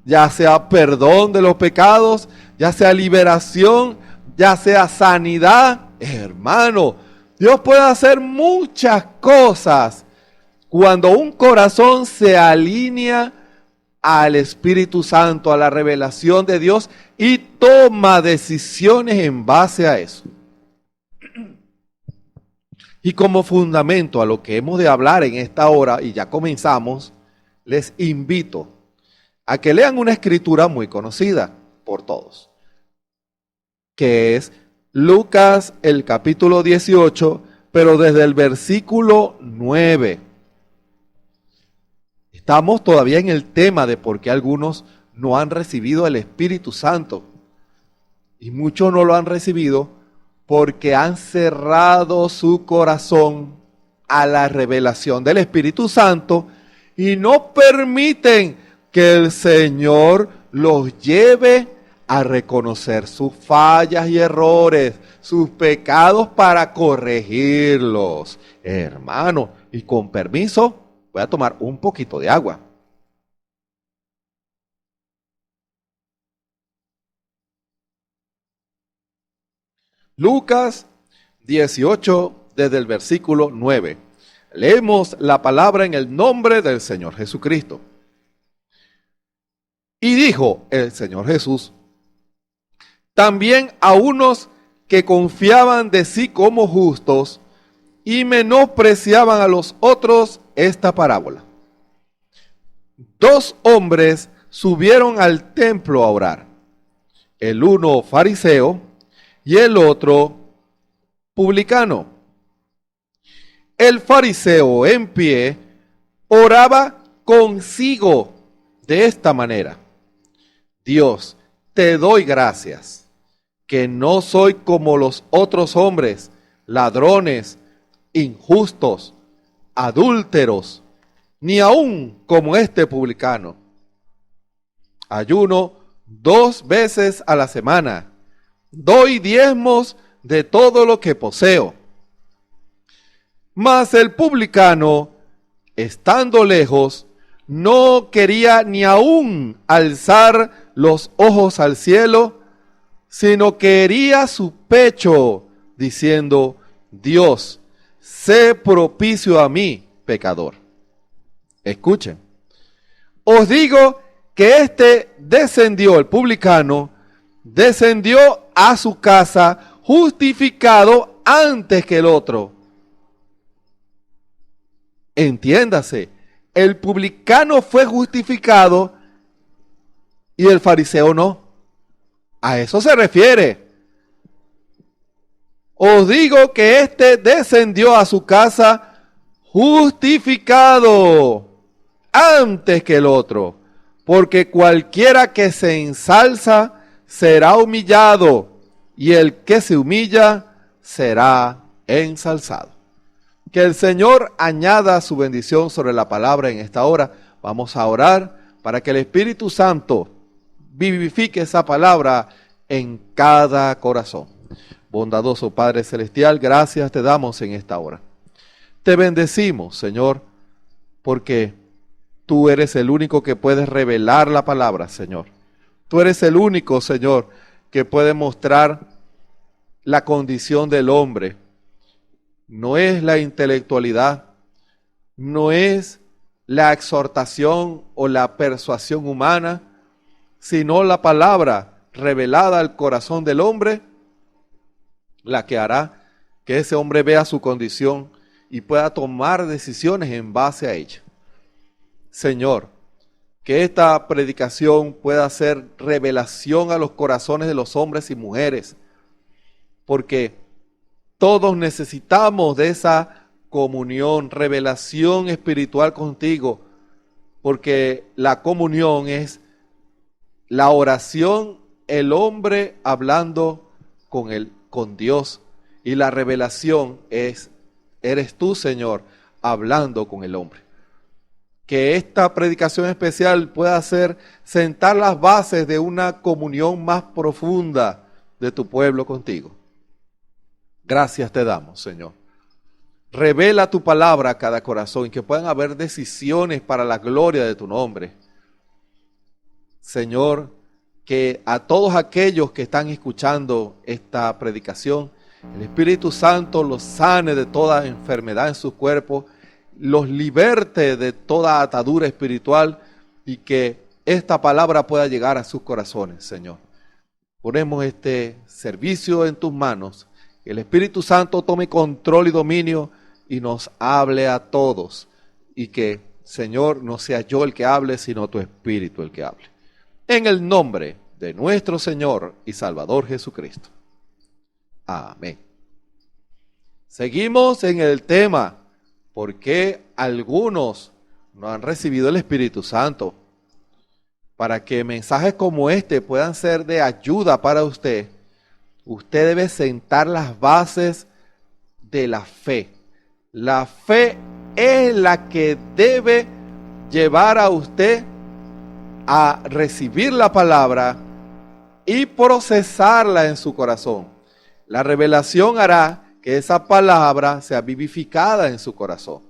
Speaker 1: ya sea perdón de los pecados, ya sea liberación, ya sea sanidad. Hermano, Dios puede hacer muchas cosas cuando un corazón se alinea al Espíritu Santo, a la revelación de Dios y toma decisiones en base a eso. Y como fundamento a lo que hemos de hablar en esta hora, y ya comenzamos, les invito a que lean una escritura muy conocida por todos, que es Lucas el capítulo 18, pero desde el versículo 9. Estamos todavía en el tema de por qué algunos no han recibido el Espíritu Santo. Y muchos no lo han recibido porque han cerrado su corazón a la revelación del Espíritu Santo y no permiten que el Señor los lleve a reconocer sus fallas y errores, sus pecados para corregirlos. Hermano, y con permiso, voy a tomar un poquito de agua. Lucas 18, desde el versículo 9. Leemos la palabra en el nombre del Señor Jesucristo. Y dijo el Señor Jesús, también a unos que confiaban de sí como justos y menospreciaban a los otros esta parábola. 2 hombres subieron al templo a orar, el uno fariseo y el otro publicano. El fariseo en pie oraba consigo de esta manera: Dios, te doy gracias, que no soy como los otros hombres, ladrones, injustos, adúlteros, ni aun como este publicano. Ayuno 2 veces a la semana, doy diezmos de todo lo que poseo. Mas el publicano, estando lejos, no quería ni aun alzar los ojos al cielo, sino que hería su pecho, diciendo: Dios, sé propicio a mí, pecador. Escuchen, os digo que el publicano, descendió a su casa justificado antes que el otro. Entiéndase, el publicano fue justificado y el fariseo no. A eso se refiere. Os digo que descendió a su casa justificado antes que el otro, porque cualquiera que se ensalza será humillado, y el que se humilla será ensalzado. Que el Señor añada su bendición sobre la palabra en esta hora. Vamos a orar para que el Espíritu Santo vivifique esa palabra en cada corazón. Bondadoso Padre Celestial, gracias te damos en esta hora. Te bendecimos, Señor, porque tú eres el único que puedes revelar la palabra, Señor. Tú eres el único, Señor, que puede mostrar la condición del hombre. No es la intelectualidad, no es la exhortación o la persuasión humana, sino la palabra revelada al corazón del hombre, la que hará que ese hombre vea su condición y pueda tomar decisiones en base a ella. Señor, que esta predicación pueda ser revelación a los corazones de los hombres y mujeres, porque todos necesitamos de esa comunión, revelación espiritual contigo, porque la comunión es la oración, el hombre hablando con Dios, y la revelación eres tú, Señor, hablando con el hombre. Que esta predicación especial pueda hacer sentar las bases de una comunión más profunda de tu pueblo contigo. Gracias te damos, Señor. Revela tu palabra a cada corazón y que puedan haber decisiones para la gloria de tu nombre. Señor, que a todos aquellos que están escuchando esta predicación, el Espíritu Santo los sane de toda enfermedad en sus cuerpos, los liberte de toda atadura espiritual y que esta palabra pueda llegar a sus corazones, Señor. Ponemos este servicio en tus manos. Que el Espíritu Santo tome control y dominio y nos hable a todos. Y que, Señor, no sea yo el que hable, sino tu Espíritu el que hable. En el nombre de nuestro Señor y Salvador Jesucristo. Amén. Seguimos en el tema, ¿por qué algunos no han recibido el Espíritu Santo? Para que mensajes como este puedan ser de ayuda para usted, usted debe sentar las bases de la fe. La fe es la que debe llevar a usted a recibir la palabra y procesarla en su corazón. La revelación hará que esa palabra sea vivificada en su corazón.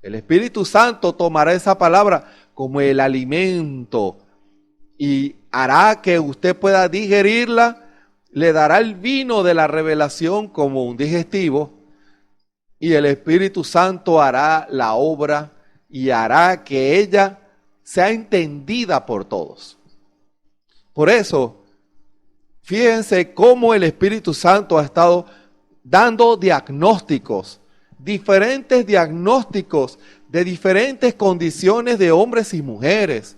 Speaker 1: El Espíritu Santo tomará esa palabra como el alimento y hará que usted pueda digerirla. Le dará el vino de la revelación como un digestivo y el Espíritu Santo hará la obra y hará que ella sea entendida por todos. Por eso, Fíjense cómo el Espíritu Santo ha estado dando diagnósticos, diferentes diagnósticos de diferentes condiciones de hombres y mujeres.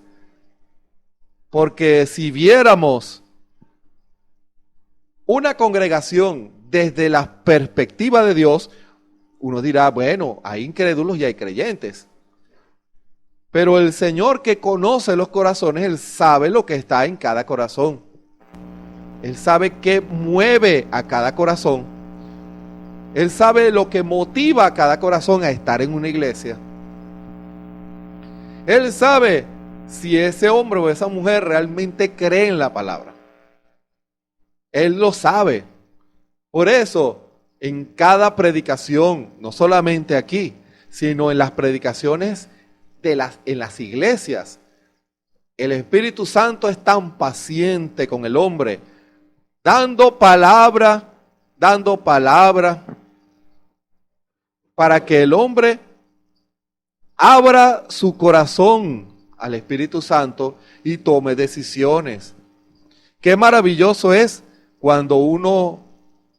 Speaker 1: Porque si viéramos una congregación desde la perspectiva de Dios, uno dirá, bueno, hay incrédulos y hay creyentes. Pero el Señor que conoce los corazones, Él sabe lo que está en cada corazón. Él sabe qué mueve a cada corazón. Él sabe lo que motiva a cada corazón a estar en una iglesia. Él sabe si ese hombre o esa mujer realmente cree en la palabra. Él lo sabe. Por eso, en cada predicación, no solamente aquí, sino en las predicaciones en las iglesias, el Espíritu Santo es tan paciente con el hombre, dando palabra, para que el hombre abra su corazón al Espíritu Santo y tome decisiones. Qué maravilloso es cuando uno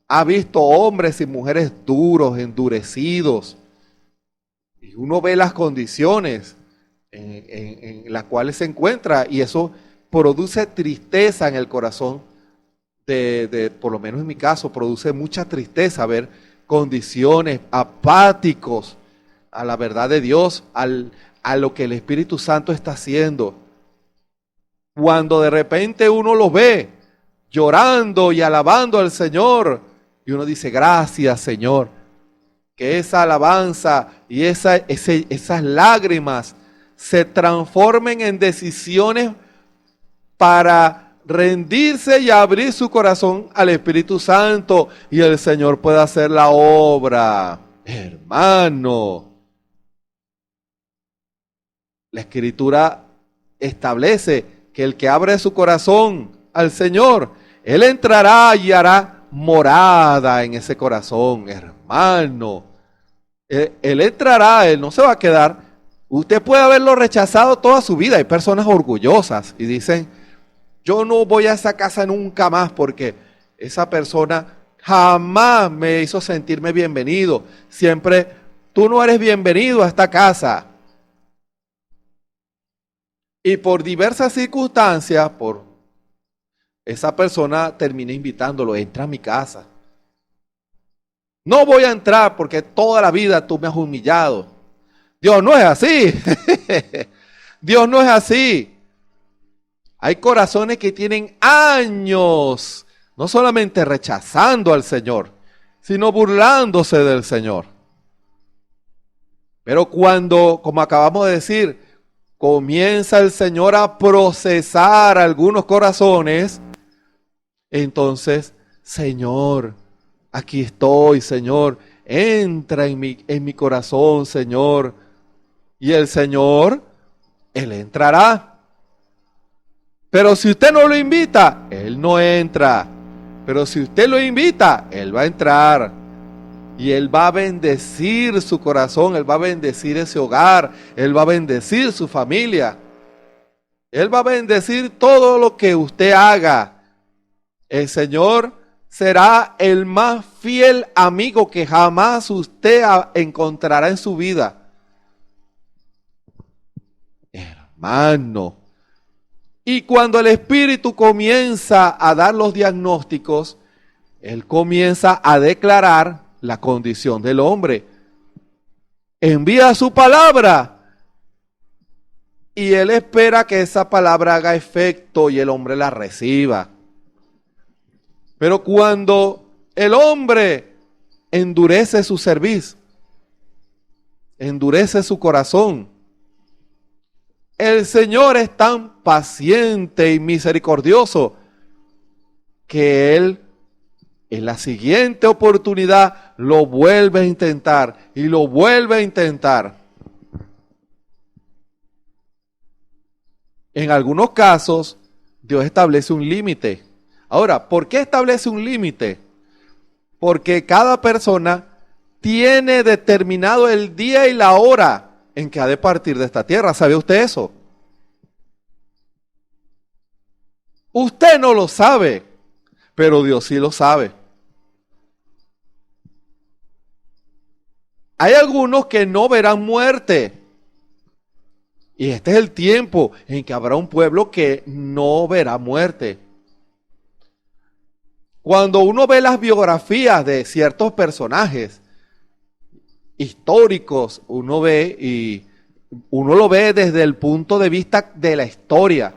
Speaker 1: ha visto hombres y mujeres duros, endurecidos, y uno ve las condiciones en las cuales se encuentra, y eso produce tristeza en el corazón por lo menos en mi caso, produce mucha tristeza ver condiciones, apáticos a la verdad de Dios, a lo que el Espíritu Santo está haciendo. Cuando de repente uno los ve llorando y alabando al Señor, y uno dice, gracias Señor, que esa alabanza y esas lágrimas se transformen en decisiones para rendirse y abrir su corazón al Espíritu Santo y el Señor pueda hacer la obra. Hermano, la Escritura establece que el que abre su corazón al Señor, Él entrará y hará morada en ese corazón, hermano. Él entrará, Él no se va a quedar. Usted puede haberlo rechazado toda su vida. Hay personas orgullosas y dicen, yo no voy a esa casa nunca más porque esa persona jamás me hizo sentirme bienvenido. Siempre, tú no eres bienvenido a esta casa. Y por diversas circunstancias, esa persona termina invitándolo, entra a mi casa. No voy a entrar porque toda la vida tú me has humillado. Dios no es así. Dios no es así. Hay corazones que tienen años, no solamente rechazando al Señor, sino burlándose del Señor. Pero cuando, como acabamos de decir, comienza el Señor a procesar algunos corazones, entonces, Señor, aquí estoy, Señor, entra en mi corazón, Señor. Y el Señor, Él entrará. Pero si usted no lo invita, Él no entra. Pero si usted lo invita, Él va a entrar. Y Él va a bendecir su corazón, Él va a bendecir ese hogar, Él va a bendecir su familia. Él va a bendecir todo lo que usted haga. El Señor será el más fiel amigo que jamás usted encontrará en su vida. Hermano. Y cuando el Espíritu comienza a dar los diagnósticos, Él comienza a declarar la condición del hombre. Envía su palabra y Él espera que esa palabra haga efecto y el hombre la reciba. Pero cuando el hombre endurece su cerviz, endurece su corazón, el Señor es tan paciente y misericordioso que Él en la siguiente oportunidad lo vuelve a intentar y lo vuelve a intentar. En algunos casos, Dios establece un límite. Ahora, ¿por qué establece un límite? Porque cada persona tiene determinado el día y la hora en que ha de partir de esta tierra. ¿Sabe usted eso? Usted no lo sabe, pero Dios sí lo sabe. Hay algunos que no verán muerte. Y este es el tiempo en que habrá un pueblo que no verá muerte. Cuando uno ve las biografías de ciertos personajes históricos, uno lo ve desde el punto de vista de la historia.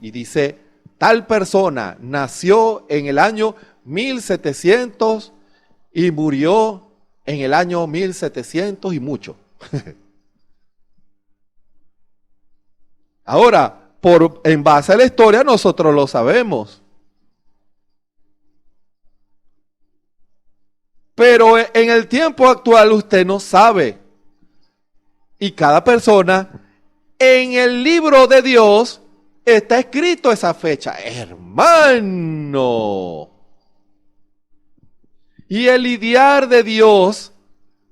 Speaker 1: Y dice, tal persona nació en el año 1700 y murió en el año 1700 y mucho. Ahora, en base a la historia nosotros lo sabemos. Pero en el tiempo actual usted no sabe. Y cada persona, en el libro de Dios, está escrito esa fecha. Hermano. Y el lidiar de Dios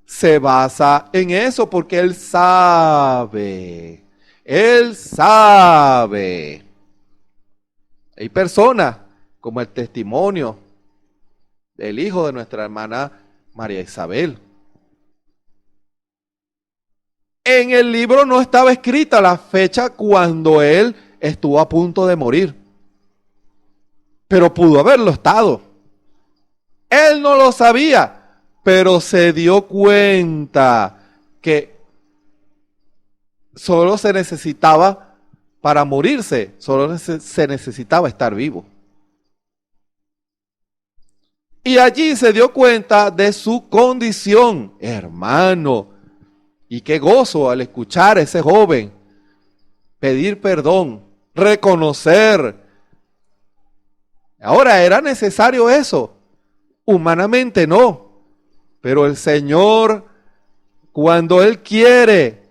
Speaker 1: se basa en eso porque Él sabe. Él sabe. Hay personas como el testimonio del hijo de nuestra hermana María Isabel. En el libro no estaba escrita la fecha cuando él estuvo a punto de morir, pero pudo haberlo estado. Él no lo sabía, pero se dio cuenta que solo se necesitaba, para morirse, solo se necesitaba estar vivo. Y allí se dio cuenta de su condición, hermano. Y qué gozo al escuchar a ese joven pedir perdón, reconocer. Ahora, ¿era necesario eso? Humanamente no. Pero el Señor, cuando Él quiere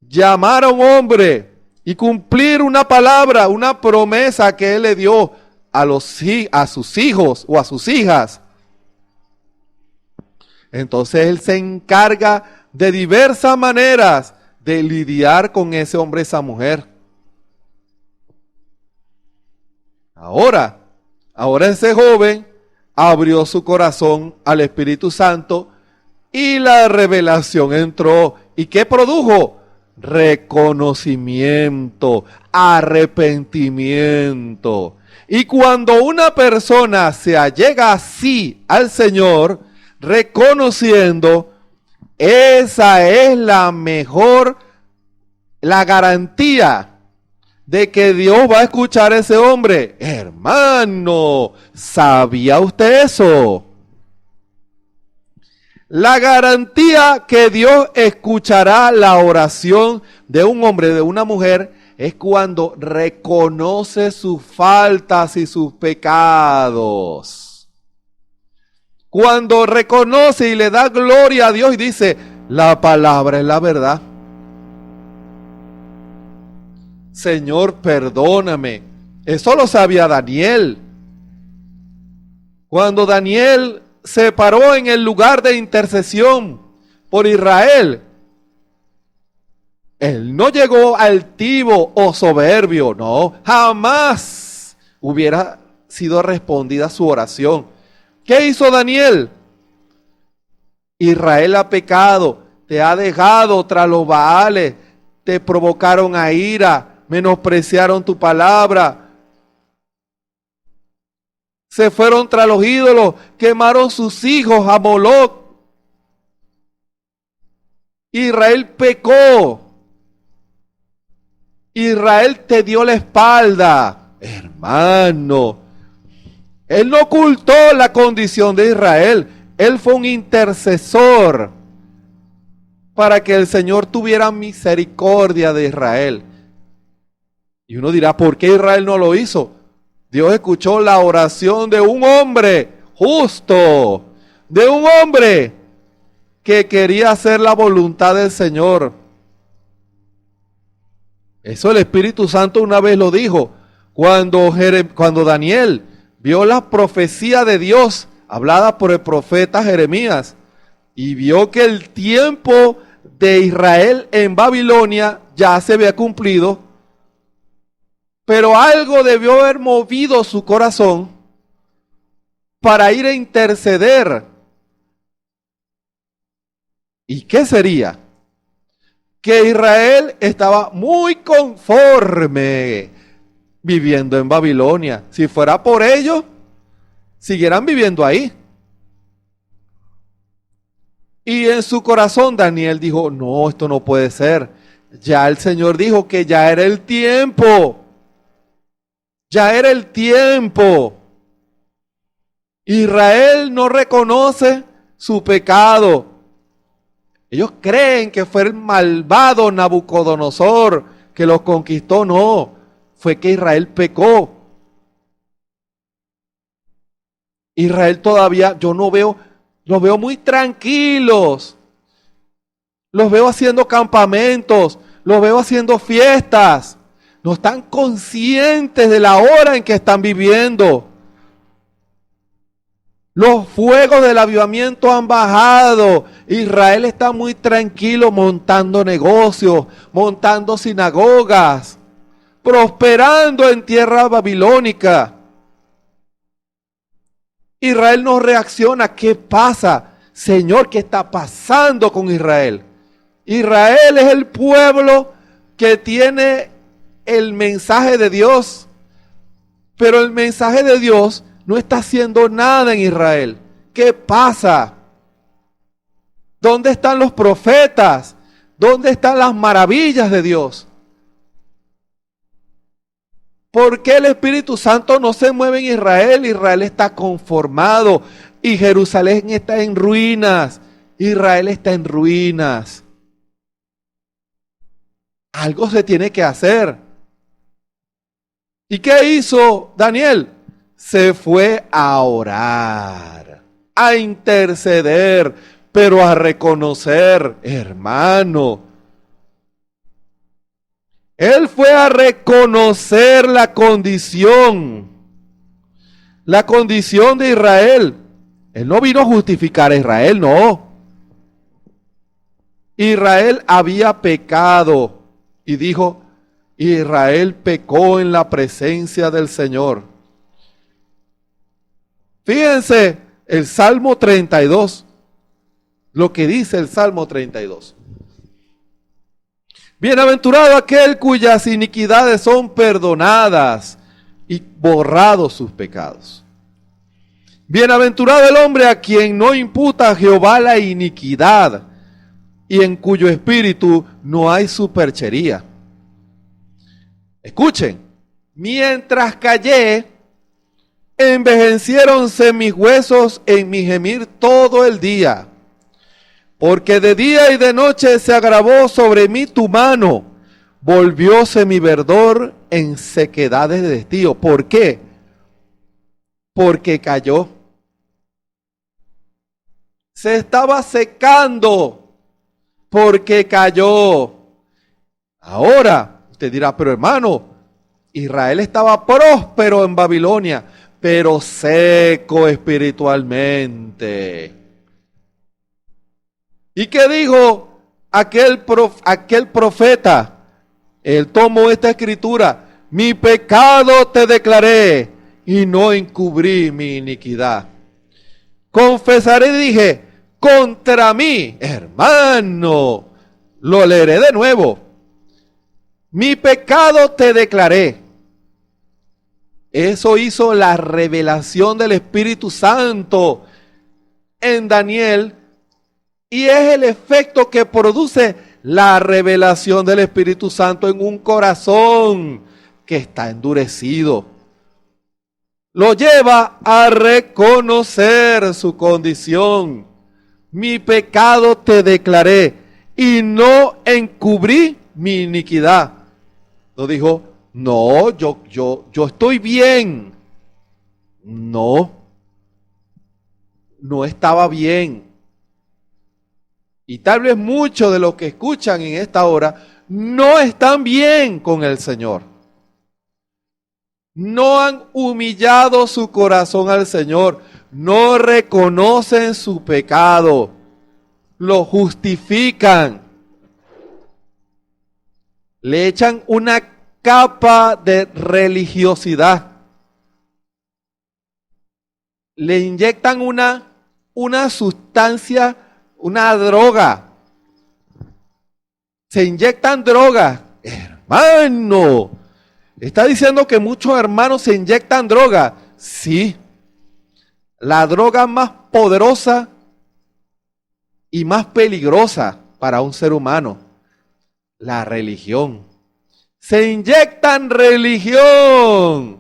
Speaker 1: llamar a un hombre y cumplir una palabra, una promesa que Él le dio a sus hijos o a sus hijas, entonces Él se encarga de diversas maneras de lidiar con ese hombre, esa mujer. Ahora ese joven abrió su corazón al Espíritu Santo y la revelación entró. ¿Y qué produjo? Reconocimiento, arrepentimiento. Y cuando una persona se allega así al Señor, reconociendo, esa es la garantía de que Dios va a escuchar a ese hombre. Hermano, ¿sabía usted eso? La garantía que Dios escuchará la oración de un hombre, de una mujer, es cuando reconoce sus faltas y sus pecados. Cuando reconoce y le da gloria a Dios y dice, la palabra es la verdad. Señor, perdóname. Eso lo sabía Daniel. Cuando Daniel se paró en el lugar de intercesión por Israel, él no llegó altivo o soberbio, no, jamás hubiera sido respondida su oración. ¿Qué hizo Daniel? Israel ha pecado, te ha dejado tras los Baales, te provocaron a ira, menospreciaron tu palabra, se fueron tras los ídolos, quemaron sus hijos a Moloc. Israel pecó. Israel te dio la espalda, hermano. Él no ocultó la condición de Israel. Él fue un intercesor para que el Señor tuviera misericordia de Israel. Y uno dirá, ¿por qué Israel no lo hizo? Dios escuchó la oración de un hombre justo, de un hombre que quería hacer la voluntad del Señor. Eso el Espíritu Santo una vez lo dijo, cuando Daniel vio la profecía de Dios hablada por el profeta Jeremías y vio que el tiempo de Israel en Babilonia ya se había cumplido, pero algo debió haber movido su corazón para ir a interceder. ¿Y qué sería? Que Israel estaba muy conforme viviendo en Babilonia. Si fuera por ello, siguieran viviendo ahí. Y en su corazón Daniel dijo, no, esto no puede ser. Ya el Señor dijo que ya era el tiempo. Ya era el tiempo. Israel no reconoce su pecado. Ellos creen que fue el malvado Nabucodonosor que los conquistó. No, fue que Israel pecó. Israel todavía, yo no veo, los veo muy tranquilos. Los veo haciendo campamentos, los veo haciendo fiestas. No están conscientes de la hora en que están viviendo. Los fuegos del avivamiento han bajado. Israel está muy tranquilo montando negocios, montando sinagogas, prosperando en tierra babilónica. Israel no reacciona. ¿Qué pasa? Señor, ¿qué está pasando con Israel? Israel es el pueblo que tiene el mensaje de Dios, pero el mensaje de Dios no está haciendo nada en Israel. ¿Qué pasa? ¿Dónde están los profetas? ¿Dónde están las maravillas de Dios? ¿Por qué el Espíritu Santo no se mueve en Israel? Israel está conformado y Jerusalén está en ruinas. Israel está en ruinas. Algo se tiene que hacer. ¿Y qué hizo Daniel? Se fue a orar, a interceder, pero a reconocer, hermano. Él fue a reconocer la condición de Israel. Él no vino a justificar a Israel, no. Israel había pecado y dijo, Israel pecó en la presencia del Señor. Fíjense el Salmo 32, lo que dice el Salmo 32. Bienaventurado aquel cuyas iniquidades son perdonadas y borrados sus pecados. Bienaventurado el hombre a quien no imputa a Jehová la iniquidad y en cuyo espíritu no hay superchería. Escuchen, mientras callé, envejeciéronse mis huesos en mi gemir todo el día. Porque de día y de noche se agravó sobre mí tu mano, volvióse mi verdor en sequedades de estío. ¿Por qué? Porque cayó. Se estaba secando porque cayó. Ahora, usted dirá, pero hermano, Israel estaba próspero en Babilonia, pero seco espiritualmente. ¿Y qué dijo aquel profeta? Él tomó esta escritura: mi pecado te declaré y no encubrí mi iniquidad. Confesaré, dije, contra mí, hermano, lo leeré de nuevo. Mi pecado te declaré. Eso hizo la revelación del Espíritu Santo en Daniel. Y es el efecto que produce la revelación del Espíritu Santo en un corazón que está endurecido. Lo lleva a reconocer su condición. Mi pecado te declaré y no encubrí mi iniquidad. No dijo, no, yo estoy bien. No estaba bien. Y tal vez muchos de los que escuchan en esta hora no están bien con el Señor. No han humillado su corazón al Señor. No reconocen su pecado. Lo justifican. Le echan una capa de religiosidad. le inyectan una sustancia, una droga. Se inyectan drogas. Hermano, está diciendo que muchos hermanos se inyectan droga. Sí, la droga más poderosa y más peligrosa para un ser humano, la religión. Se inyectan religión.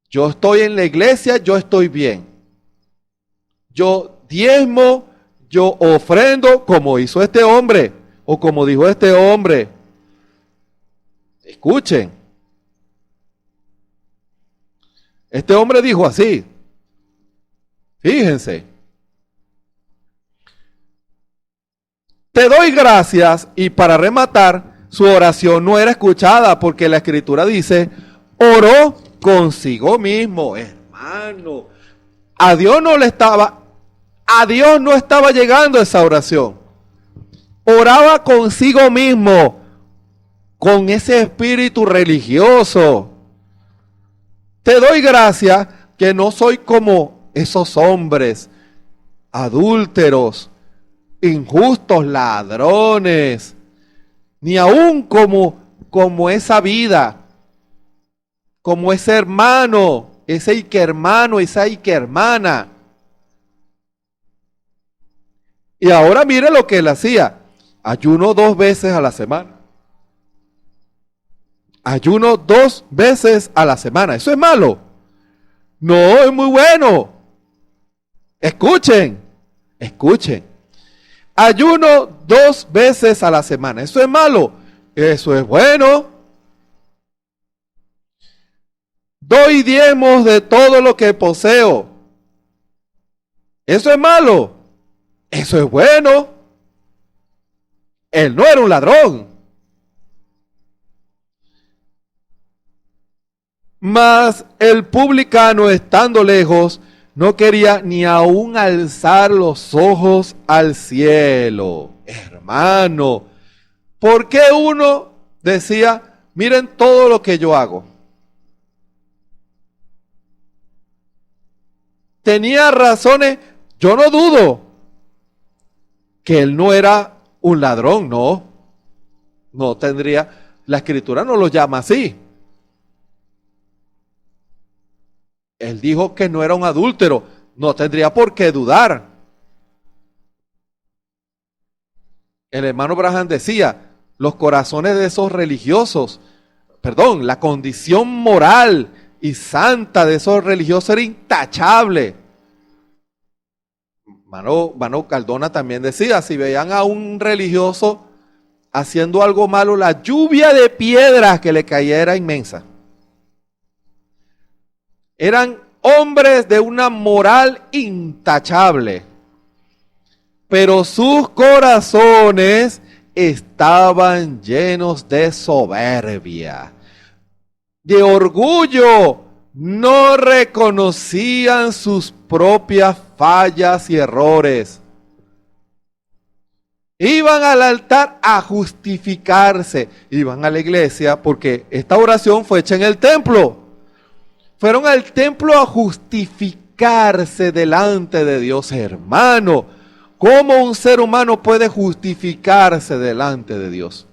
Speaker 1: Yo estoy en la iglesia, yo estoy bien. Yo diezmo, yo ofrendo como hizo este hombre o como dijo este hombre. Escuchen. Este hombre dijo así. Fíjense. Te doy gracias, y para rematar, su oración no era escuchada porque la escritura dice, oró consigo mismo. Hermano, a Dios no estaba llegando esa oración. Oraba consigo mismo, con ese espíritu religioso. Te doy gracias que no soy como esos hombres adúlteros, injustos, ladrones, ni aún como esa vida, como ese hermano, ese Ike hermano, esa Ike hermana. Y ahora mire lo que él hacía. Ayuno 2 veces a la semana. Ayuno 2 veces a la semana. ¿Eso es malo? No, es muy bueno. Escuchen. Ayuno 2 veces a la semana. ¿Eso es malo? Eso es bueno. Doy diezmos de todo lo que poseo. ¿Eso es malo? Eso es bueno. Él no era un ladrón. Mas el publicano, estando lejos, no quería ni aún alzar los ojos al cielo. Hermano, ¿por qué uno decía, miren todo lo que yo hago? Tenía razones, yo no dudo que él no era un ladrón, no tendría, la escritura no lo llama así. Él dijo que no era un adúltero, no tendría por qué dudar. El hermano Branham decía, los corazones de esos religiosos, la condición moral y santa de esos religiosos era intachable. Mano Cardona también decía, si veían a un religioso haciendo algo malo, la lluvia de piedras que le caía era inmensa. Eran hombres de una moral intachable, pero sus corazones estaban llenos de soberbia, de orgullo. No reconocían sus propias fallas y errores. Iban al altar a justificarse. Iban a la iglesia porque esta oración fue hecha en el templo. Fueron al templo a justificarse delante de Dios. Hermano, ¿cómo un ser humano puede justificarse delante de Dios?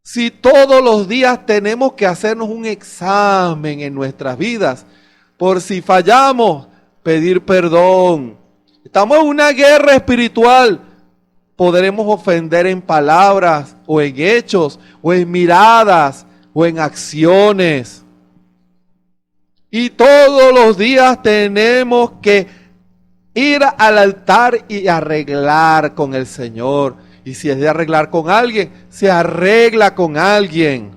Speaker 1: Si todos los días tenemos que hacernos un examen en nuestras vidas, por si fallamos, pedir perdón. Estamos en una guerra espiritual. Podremos ofender en palabras, o en hechos, o en miradas, o en acciones. Y todos los días tenemos que ir al altar y arreglar con el Señor. Y si es de arreglar con alguien, se arregla con alguien.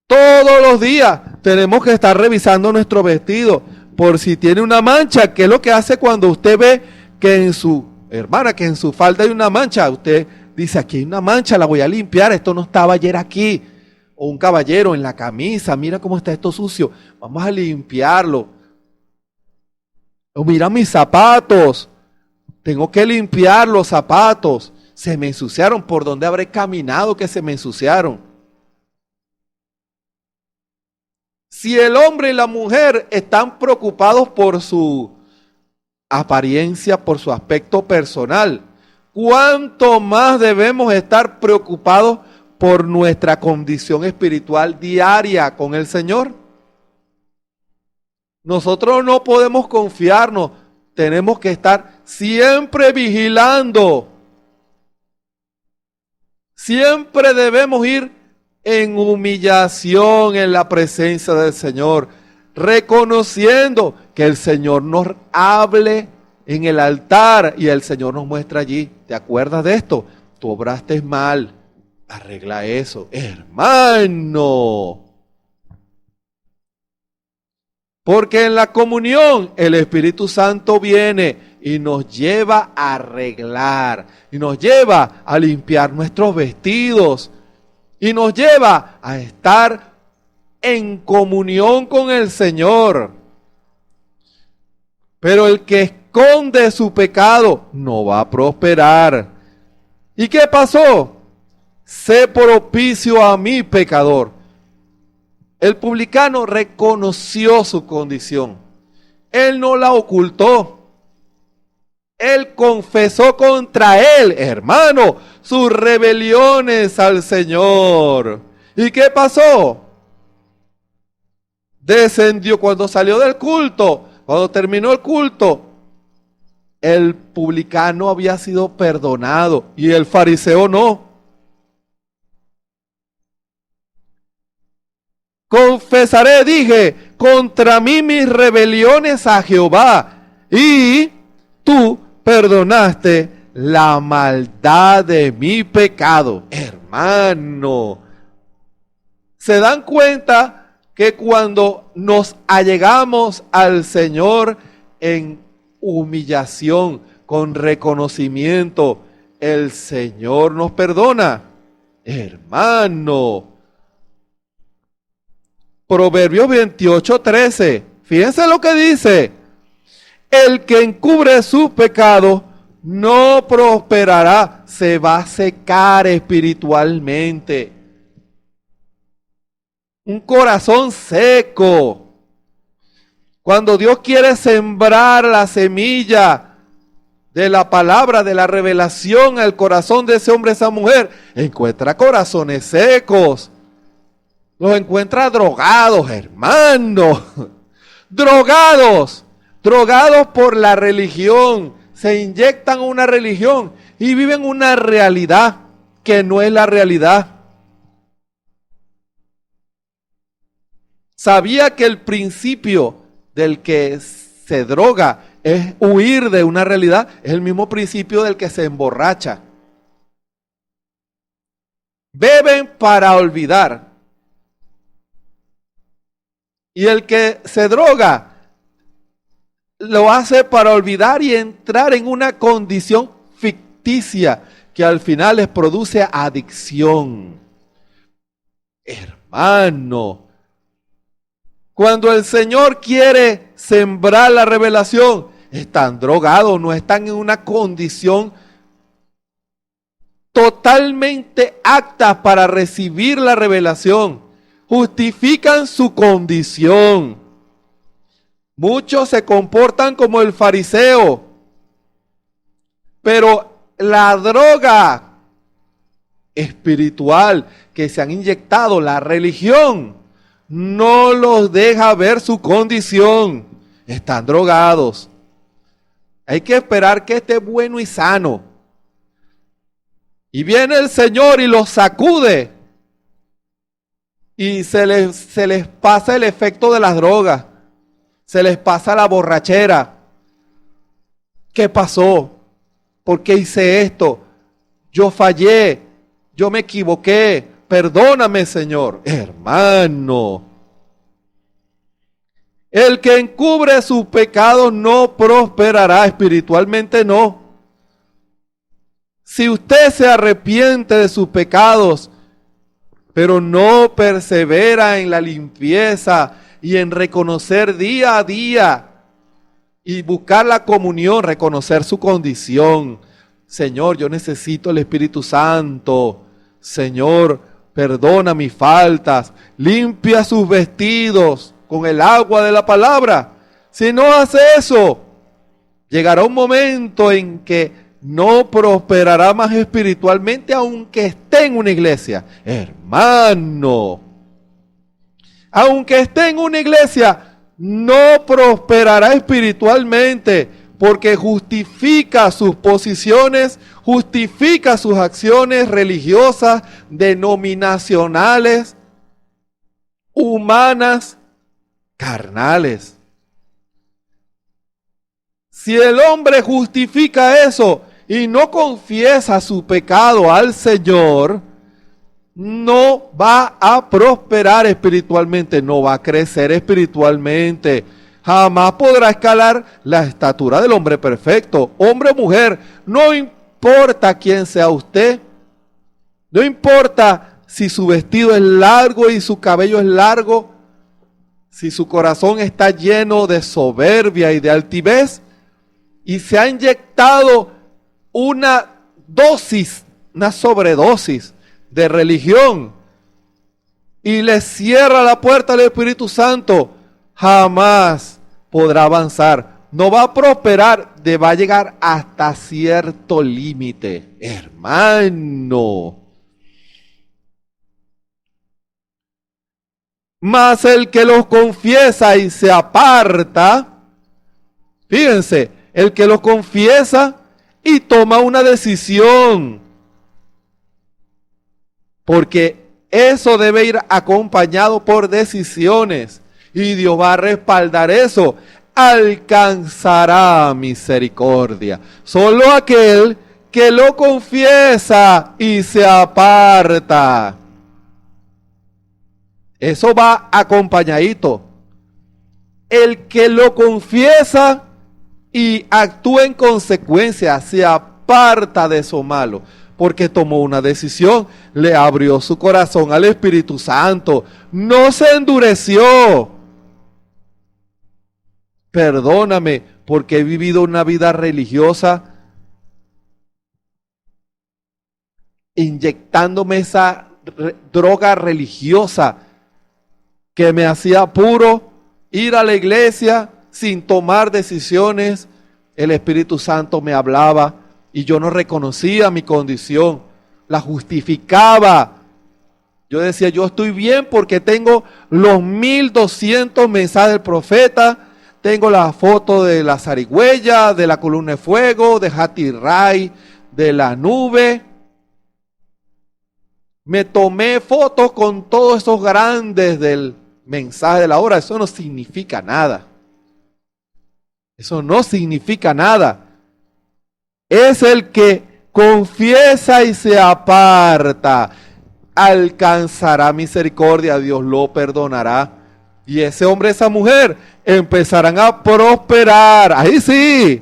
Speaker 1: Todos los días tenemos que estar revisando nuestro vestido por si tiene una mancha. ¿Qué es lo que hace cuando usted ve que en su falda hay una mancha? Usted dice, aquí hay una mancha, la voy a limpiar, esto no estaba ayer aquí. O un caballero en la camisa, mira cómo está esto sucio, vamos a limpiarlo. O mira mis zapatos, tengo que limpiar los zapatos, se me ensuciaron, ¿por dónde habré caminado que se me ensuciaron? Si el hombre y la mujer están preocupados por su apariencia, por su aspecto personal, ¿cuánto más debemos estar preocupados por nuestra condición espiritual diaria con el Señor? Nosotros no podemos confiarnos, tenemos que estar siempre vigilando. Siempre debemos ir en humillación en la presencia del Señor, reconociendo que el Señor nos hable en el altar y el Señor nos muestra allí. ¿Te acuerdas de esto? Tú obraste mal, arregla eso, hermano. Porque en la comunión el Espíritu Santo viene y nos lleva a arreglar, y nos lleva a limpiar nuestros vestidos, y nos lleva a estar en comunión con el Señor. Pero el que esconde su pecado no va a prosperar. ¿Y qué pasó? Sé propicio a mi pecador. El publicano reconoció su condición. Él no la ocultó. Él confesó contra él, hermano, sus rebeliones al Señor. ¿Y qué pasó? Descendió cuando salió del culto, cuando terminó el culto. El publicano había sido perdonado y el fariseo no. Confesaré, dije, contra mí mis rebeliones a Jehová, y tú perdonaste la maldad de mi pecado. Hermano, ¿se dan cuenta que cuando nos allegamos al Señor en humillación, con reconocimiento, el Señor nos perdona? Hermano, Proverbios 28:13, fíjense lo que dice: el que encubre sus pecados no prosperará, se va a secar espiritualmente. Un corazón seco. Cuando Dios quiere sembrar la semilla de la palabra, de la revelación al corazón de ese hombre, esa mujer, encuentra corazones secos. Los encuentra drogados, hermano. Drogados por la religión. Se inyectan una religión y viven una realidad que no es la realidad. ¿Sabía que el principio del que se droga es huir de una realidad? Es el mismo principio del que se emborracha. Beben para olvidar. Y el que se droga lo hace para olvidar y entrar en una condición ficticia que al final les produce adicción. Hermano, cuando el Señor quiere sembrar la revelación, están drogados, no están en una condición totalmente aptas para recibir la revelación. Justifican su condición. Muchos se comportan como el fariseo, pero la droga espiritual que se han inyectado, la religión, no los deja ver su condición. Están drogados. Hay que esperar que esté bueno y sano. Y viene el Señor y los sacude. Y se les pasa el efecto de las drogas. Se les pasa la borrachera. ¿Qué pasó? ¿Por qué hice esto? Yo fallé. Yo me equivoqué. Perdóname, Señor. Hermano, el que encubre sus pecados no prosperará, espiritualmente no. Si usted se arrepiente de sus pecados, pero no persevera en la limpieza y en reconocer día a día y buscar la comunión, reconocer su condición. Señor, yo necesito el Espíritu Santo. Señor, perdona mis faltas, limpia sus vestidos con el agua de la palabra. Si no hace eso, llegará un momento en que no prosperará más espiritualmente, aunque esté en una iglesia. Hermano, aunque esté en una iglesia, no prosperará espiritualmente, porque justifica sus posiciones, justifica sus acciones religiosas, denominacionales, humanas, carnales. Si el hombre justifica eso y no confiesa su pecado al Señor, no va a prosperar espiritualmente, no va a crecer espiritualmente. Jamás podrá escalar la estatura del hombre perfecto, hombre o mujer. No importa quién sea usted, no importa si su vestido es largo y su cabello es largo, si su corazón está lleno de soberbia y de altivez, y se ha inyectado una dosis, una sobredosis de religión, y le cierra la puerta al Espíritu Santo, jamás podrá avanzar. No va a prosperar, va a llegar hasta cierto límite, hermano. Mas el que los confiesa y se aparta, fíjense, el que los confiesa y toma una decisión, porque eso debe ir acompañado por decisiones, y Dios va a respaldar eso, alcanzará misericordia. Solo aquel que lo confiesa y se aparta. Eso va acompañadito. El que lo confiesa y actúa en consecuencia, se aparta de eso malo, porque tomó una decisión, le abrió su corazón al Espíritu Santo, no se endureció. Perdóname, porque he vivido una vida religiosa inyectándome esa droga religiosa que me hacía puro ir a la iglesia sin tomar decisiones. El Espíritu Santo me hablaba y yo no reconocía mi condición, la justificaba. Yo decía, yo estoy bien porque tengo los 1200 mensajes del profeta, tengo la foto de la zarigüeya, de la columna de fuego, de Hatirai, de la nube. Me tomé fotos con todos esos grandes del mensaje de la hora. Eso no significa nada. Eso no significa nada. Es el que confiesa y se aparta. Alcanzará misericordia, Dios lo perdonará. Y ese hombre, esa mujer, empezarán a prosperar. Ahí sí.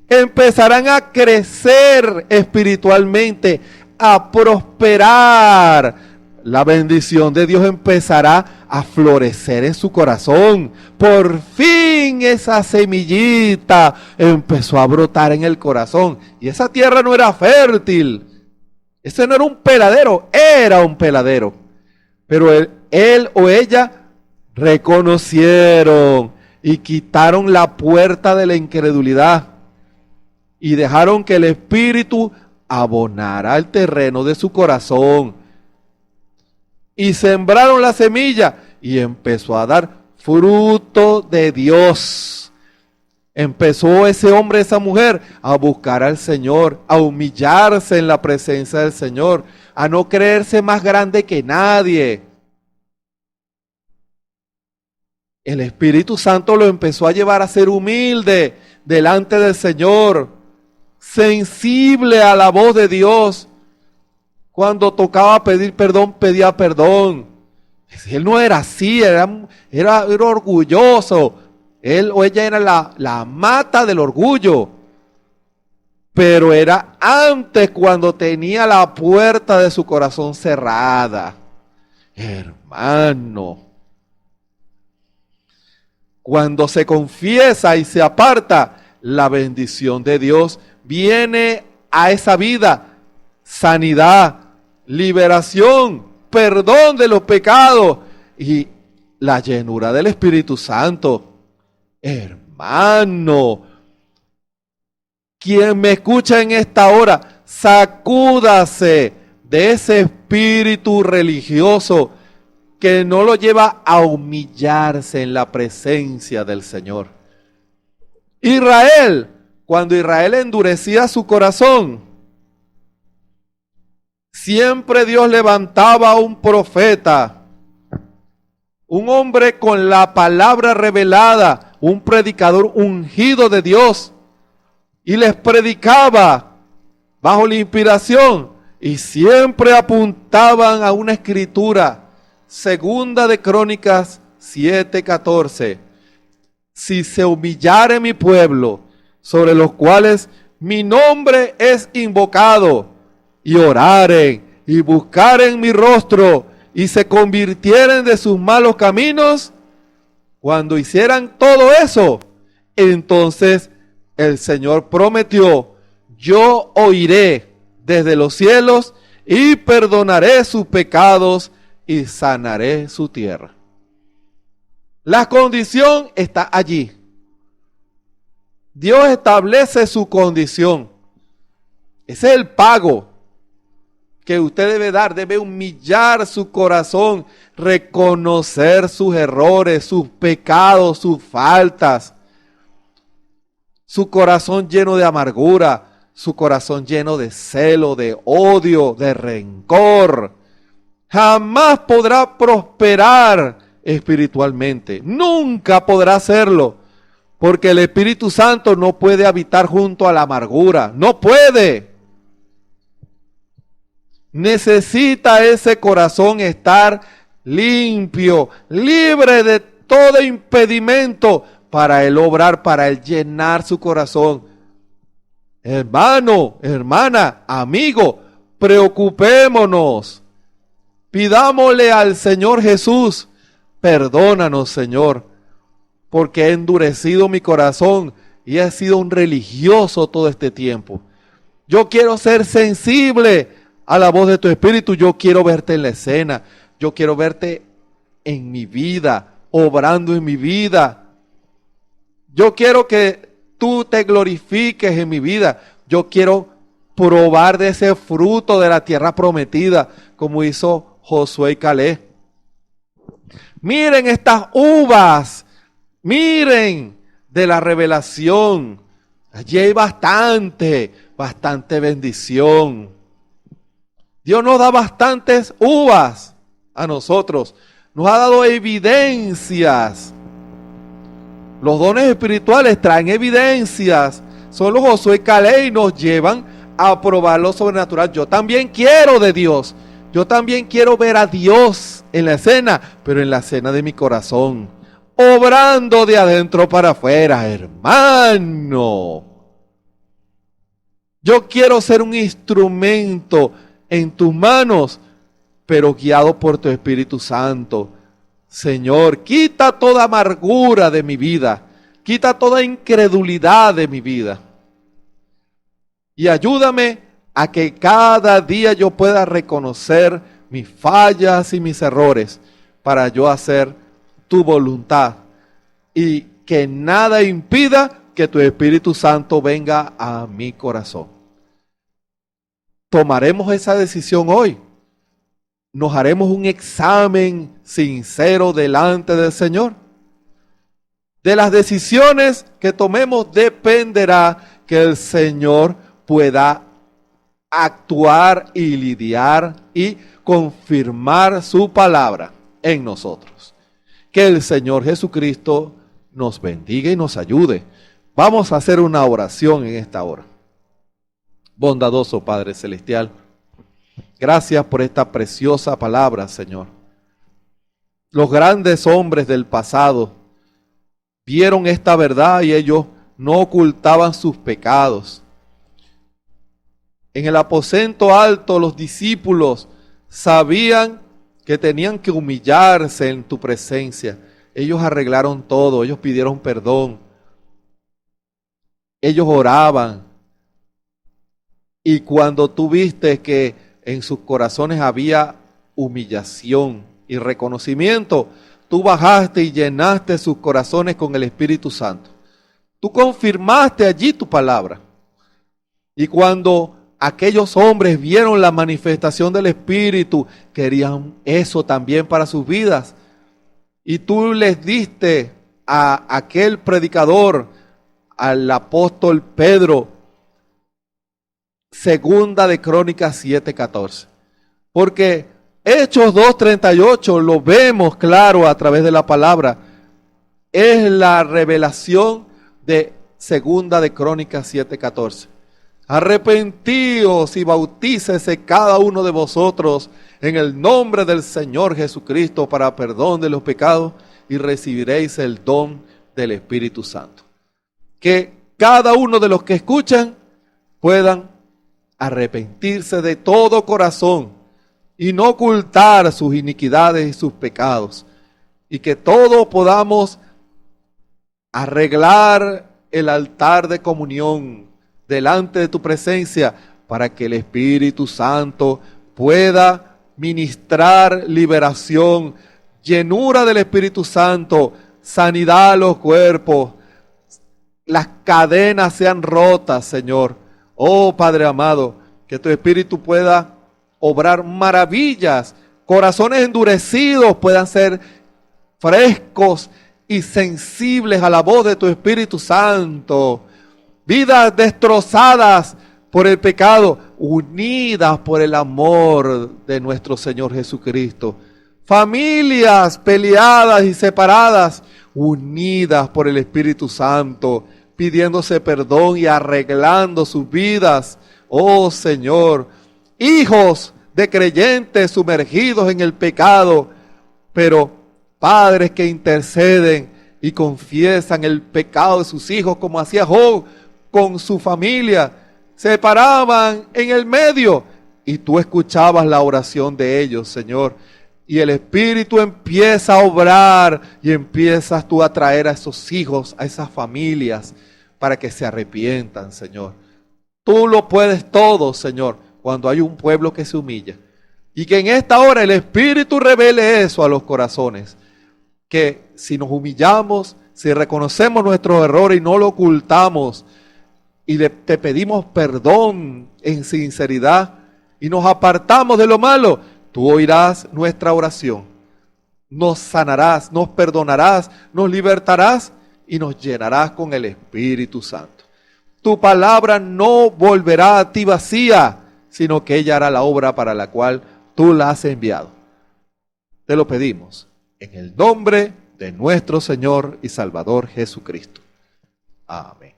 Speaker 1: Empezarán a crecer espiritualmente, a prosperar. La bendición de Dios empezará a florecer en su corazón. Por fin esa semillita empezó a brotar en el corazón. Y esa tierra no era fértil. Ese no era un peladero, era un peladero. Pero él o ella reconocieron y quitaron la puerta de la incredulidad y dejaron que el Espíritu abonara el terreno de su corazón. Y sembraron la semilla y empezó a dar fruto de Dios. Empezó ese hombre, esa mujer a buscar al Señor, a humillarse en la presencia del Señor, a no creerse más grande que nadie. El Espíritu Santo lo empezó a llevar a ser humilde delante del Señor, sensible a la voz de Dios. Cuando tocaba pedir perdón, pedía perdón. Él no era así, era orgulloso. Él o ella era la mata del orgullo. Pero era antes, cuando tenía la puerta de su corazón cerrada. Hermano, cuando se confiesa y se aparta, la bendición de Dios viene a esa vida. Sanidad, liberación, perdón de los pecados y la llenura del Espíritu Santo. Hermano, quien me escucha en esta hora, sacúdase de ese espíritu religioso que no lo lleva a humillarse en la presencia del Señor. Israel, cuando Israel endurecía su corazón, siempre Dios levantaba a un profeta, un hombre con la palabra revelada, un predicador ungido de Dios, y les predicaba bajo la inspiración, y siempre apuntaban a una escritura. Segunda de Crónicas 7:14. Si se humillare mi pueblo, sobre los cuales mi nombre es invocado, y oraren y buscaren mi rostro, y se convirtieren de sus malos caminos, cuando hicieran todo eso, entonces el Señor prometió: yo oiré desde los cielos y perdonaré sus pecados y sanaré su tierra. La condición está allí. Dios establece su condición. Ese es el pago que usted debe dar. Debe humillar su corazón, reconocer sus errores, sus pecados, sus faltas. Su corazón lleno de amargura, su corazón lleno de celo, de odio, de rencor. Jamás podrá prosperar espiritualmente. Nunca podrá hacerlo. Porque el Espíritu Santo no puede habitar junto a la amargura. No puede. Necesita ese corazón estar limpio, libre de todo impedimento para él obrar, para él llenar su corazón. Hermano, hermana, amigo, preocupémonos. Pidámosle al Señor Jesús: perdónanos, Señor, porque he endurecido mi corazón y he sido un religioso todo este tiempo. Yo quiero ser sensible a la voz de tu Espíritu. Yo quiero verte en la escena. Yo quiero verte en mi vida, obrando en mi vida. Yo quiero que tú te glorifiques en mi vida. Yo quiero probar de ese fruto de la tierra prometida, como hizo Josué y Caleb. Miren estas uvas, miren de la revelación. Allí hay bastante bendición. Dios nos da bastantes uvas a nosotros. Nos ha dado evidencias. Los dones espirituales traen evidencias. Solo Josué y Caleb nos llevan a probar lo sobrenatural. Yo también quiero de Dios. Yo también quiero ver a Dios en la escena, pero en la escena de mi corazón, obrando de adentro para afuera, hermano. Yo quiero ser un instrumento en tus manos, pero guiado por tu Espíritu Santo. Señor, quita toda amargura de mi vida, quita toda incredulidad de mi vida, y ayúdame a que cada día yo pueda reconocer mis fallas y mis errores para yo hacer tu voluntad, y que nada impida que tu Espíritu Santo venga a mi corazón. Tomaremos esa decisión hoy. Nos haremos un examen sincero delante del Señor. De las decisiones que tomemos dependerá que el Señor pueda actuar y lidiar y confirmar su palabra en nosotros. Que el Señor Jesucristo nos bendiga y nos ayude. Vamos a hacer una oración en esta hora. Bondadoso Padre Celestial, gracias por esta preciosa palabra, Señor. Los grandes hombres del pasado vieron esta verdad y ellos no ocultaban sus pecados. En el aposento alto los discípulos sabían que tenían que humillarse en tu presencia. Ellos arreglaron todo, ellos pidieron perdón. Ellos oraban. Y cuando tú viste que en sus corazones había humillación y reconocimiento, tú bajaste y llenaste sus corazones con el Espíritu Santo. Tú confirmaste allí tu palabra. Y cuando aquellos hombres vieron la manifestación del Espíritu, querían eso también para sus vidas. Y tú les diste a aquel predicador, al apóstol Pedro, segunda de Crónicas 7:14. Porque Hechos 2:38 lo vemos claro a través de la palabra. Es la revelación de segunda de Crónicas 7:14. Arrepentíos y bautícese cada uno de vosotros en el nombre del Señor Jesucristo para perdón de los pecados y recibiréis el don del Espíritu Santo. Que cada uno de los que escuchan puedan arrepentirse de todo corazón y no ocultar sus iniquidades y sus pecados. Y que todos podamos arreglar el altar de comunión delante de tu presencia para que el Espíritu Santo pueda ministrar liberación, llenura del Espíritu Santo, sanidad a los cuerpos, las cadenas sean rotas, Señor. Oh Padre amado, que tu Espíritu pueda obrar maravillas, corazones endurecidos puedan ser frescos y sensibles a la voz de tu Espíritu Santo. Vidas destrozadas por el pecado, unidas por el amor de nuestro Señor Jesucristo. Familias peleadas y separadas, unidas por el Espíritu Santo, pidiéndose perdón y arreglando sus vidas. Oh Señor, hijos de creyentes sumergidos en el pecado, pero padres que interceden y confiesan el pecado de sus hijos, como hacía Job con su familia. Se paraban en el medio y tú escuchabas la oración de ellos, Señor. Y el Espíritu empieza a obrar y empiezas tú a traer a esos hijos, a esas familias, para que se arrepientan, Señor. Tú lo puedes todo, Señor, cuando hay un pueblo que se humilla. Y que en esta hora el Espíritu revele eso a los corazones. Que si nos humillamos, si reconocemos nuestros errores y no lo ocultamos, y te pedimos perdón en sinceridad y nos apartamos de lo malo, tú oirás nuestra oración, nos sanarás, nos perdonarás, nos libertarás y nos llenarás con el Espíritu Santo. Tu palabra no volverá a ti vacía, sino que ella hará la obra para la cual tú la has enviado. Te lo pedimos en el nombre de nuestro Señor y Salvador Jesucristo. Amén.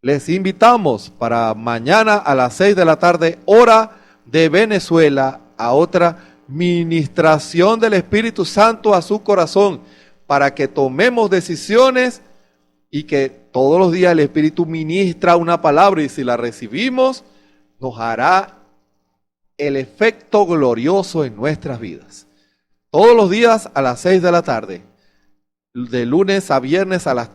Speaker 1: Les invitamos para mañana a las 6 de la tarde, hora de Venezuela, a otra ministración del Espíritu Santo a su corazón, para que tomemos decisiones y que todos los días el Espíritu ministra una palabra y si la recibimos, nos hará el efecto glorioso en nuestras vidas. Todos los días a las 6 de la tarde, de lunes a viernes a las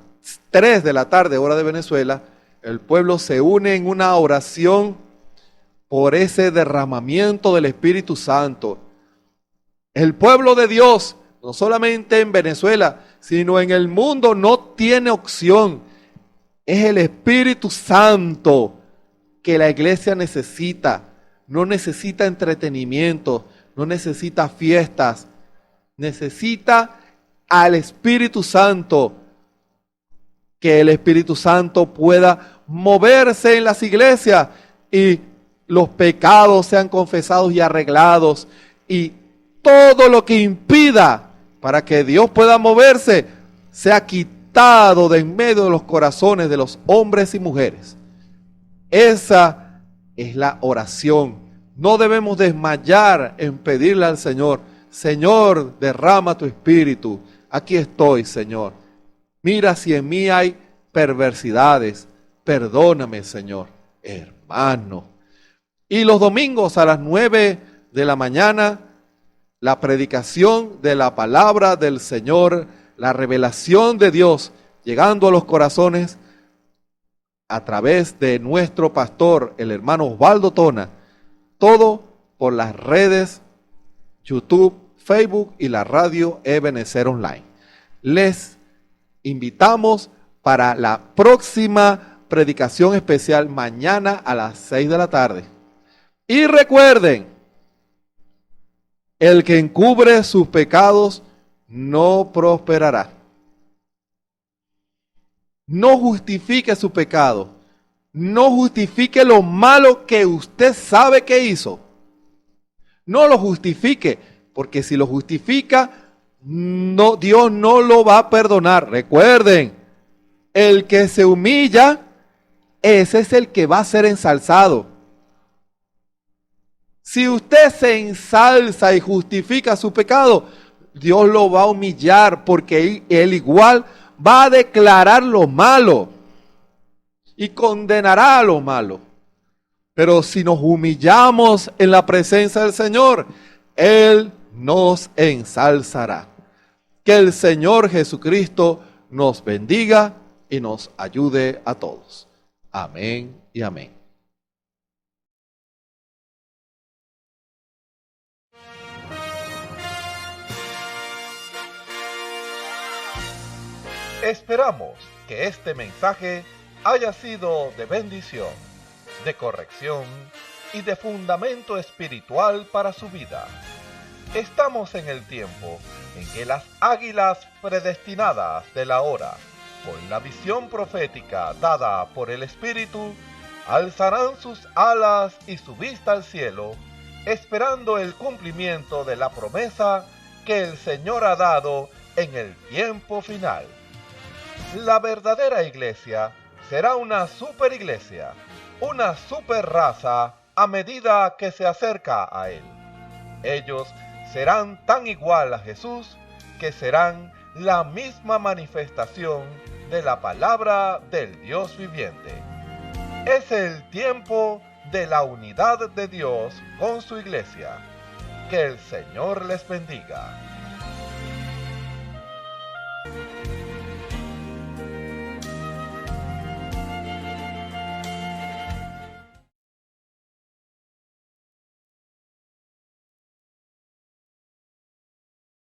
Speaker 1: 3 de la tarde, hora de Venezuela, el pueblo se une en una oración por ese derramamiento del Espíritu Santo. El pueblo de Dios, no solamente en Venezuela, sino en el mundo, no tiene opción. Es el Espíritu Santo que la iglesia necesita. No necesita entretenimiento, no necesita fiestas. Necesita al Espíritu Santo. Que el Espíritu Santo pueda moverse en las iglesias y los pecados sean confesados y arreglados y todo lo que impida para que Dios pueda moverse sea quitado de en medio de los corazones de los hombres y mujeres. Esa es la oración. No debemos desmayar en pedirle al Señor: Señor, derrama tu Espíritu. Aquí estoy, Señor. Mira si en mí hay perversidades. Perdóname, Señor, hermano. Y los domingos a las 9 de la mañana, la predicación de la palabra del Señor, la revelación de Dios, llegando a los corazones a través de nuestro pastor, el hermano Osvaldo Tona. Todo por las redes YouTube, Facebook y la radio Ebenecer Online. Les invitamos para la próxima predicación especial mañana a las 6 de la tarde. Y recuerden, el que encubre sus pecados no prosperará. No justifique su pecado. No justifique lo malo que usted sabe que hizo. No lo justifique, porque si lo justifica, no, Dios no lo va a perdonar. Recuerden, el que se humilla, ese es el que va a ser ensalzado. Si usted se ensalza y justifica su pecado, Dios lo va a humillar, porque él igual va a declarar lo malo y condenará a lo malo. Pero si nos humillamos en la presencia del Señor, Él nos ensalzará. Que el Señor Jesucristo nos bendiga y nos ayude a todos. Amén y amén. Esperamos que este mensaje haya sido de bendición, de corrección y de fundamento espiritual para su vida. Estamos en el tiempo en que las águilas predestinadas de la hora, con la visión profética dada por el Espíritu, alzarán sus alas y su vista al cielo, esperando el cumplimiento de la promesa que el Señor ha dado en el tiempo final. La verdadera iglesia será una superiglesia, una super raza a medida que se acerca a Él. Ellos serán tan igual a Jesús que serán la misma manifestación de la palabra del Dios viviente. Es el tiempo de la unidad de Dios con su iglesia. Que el Señor les bendiga.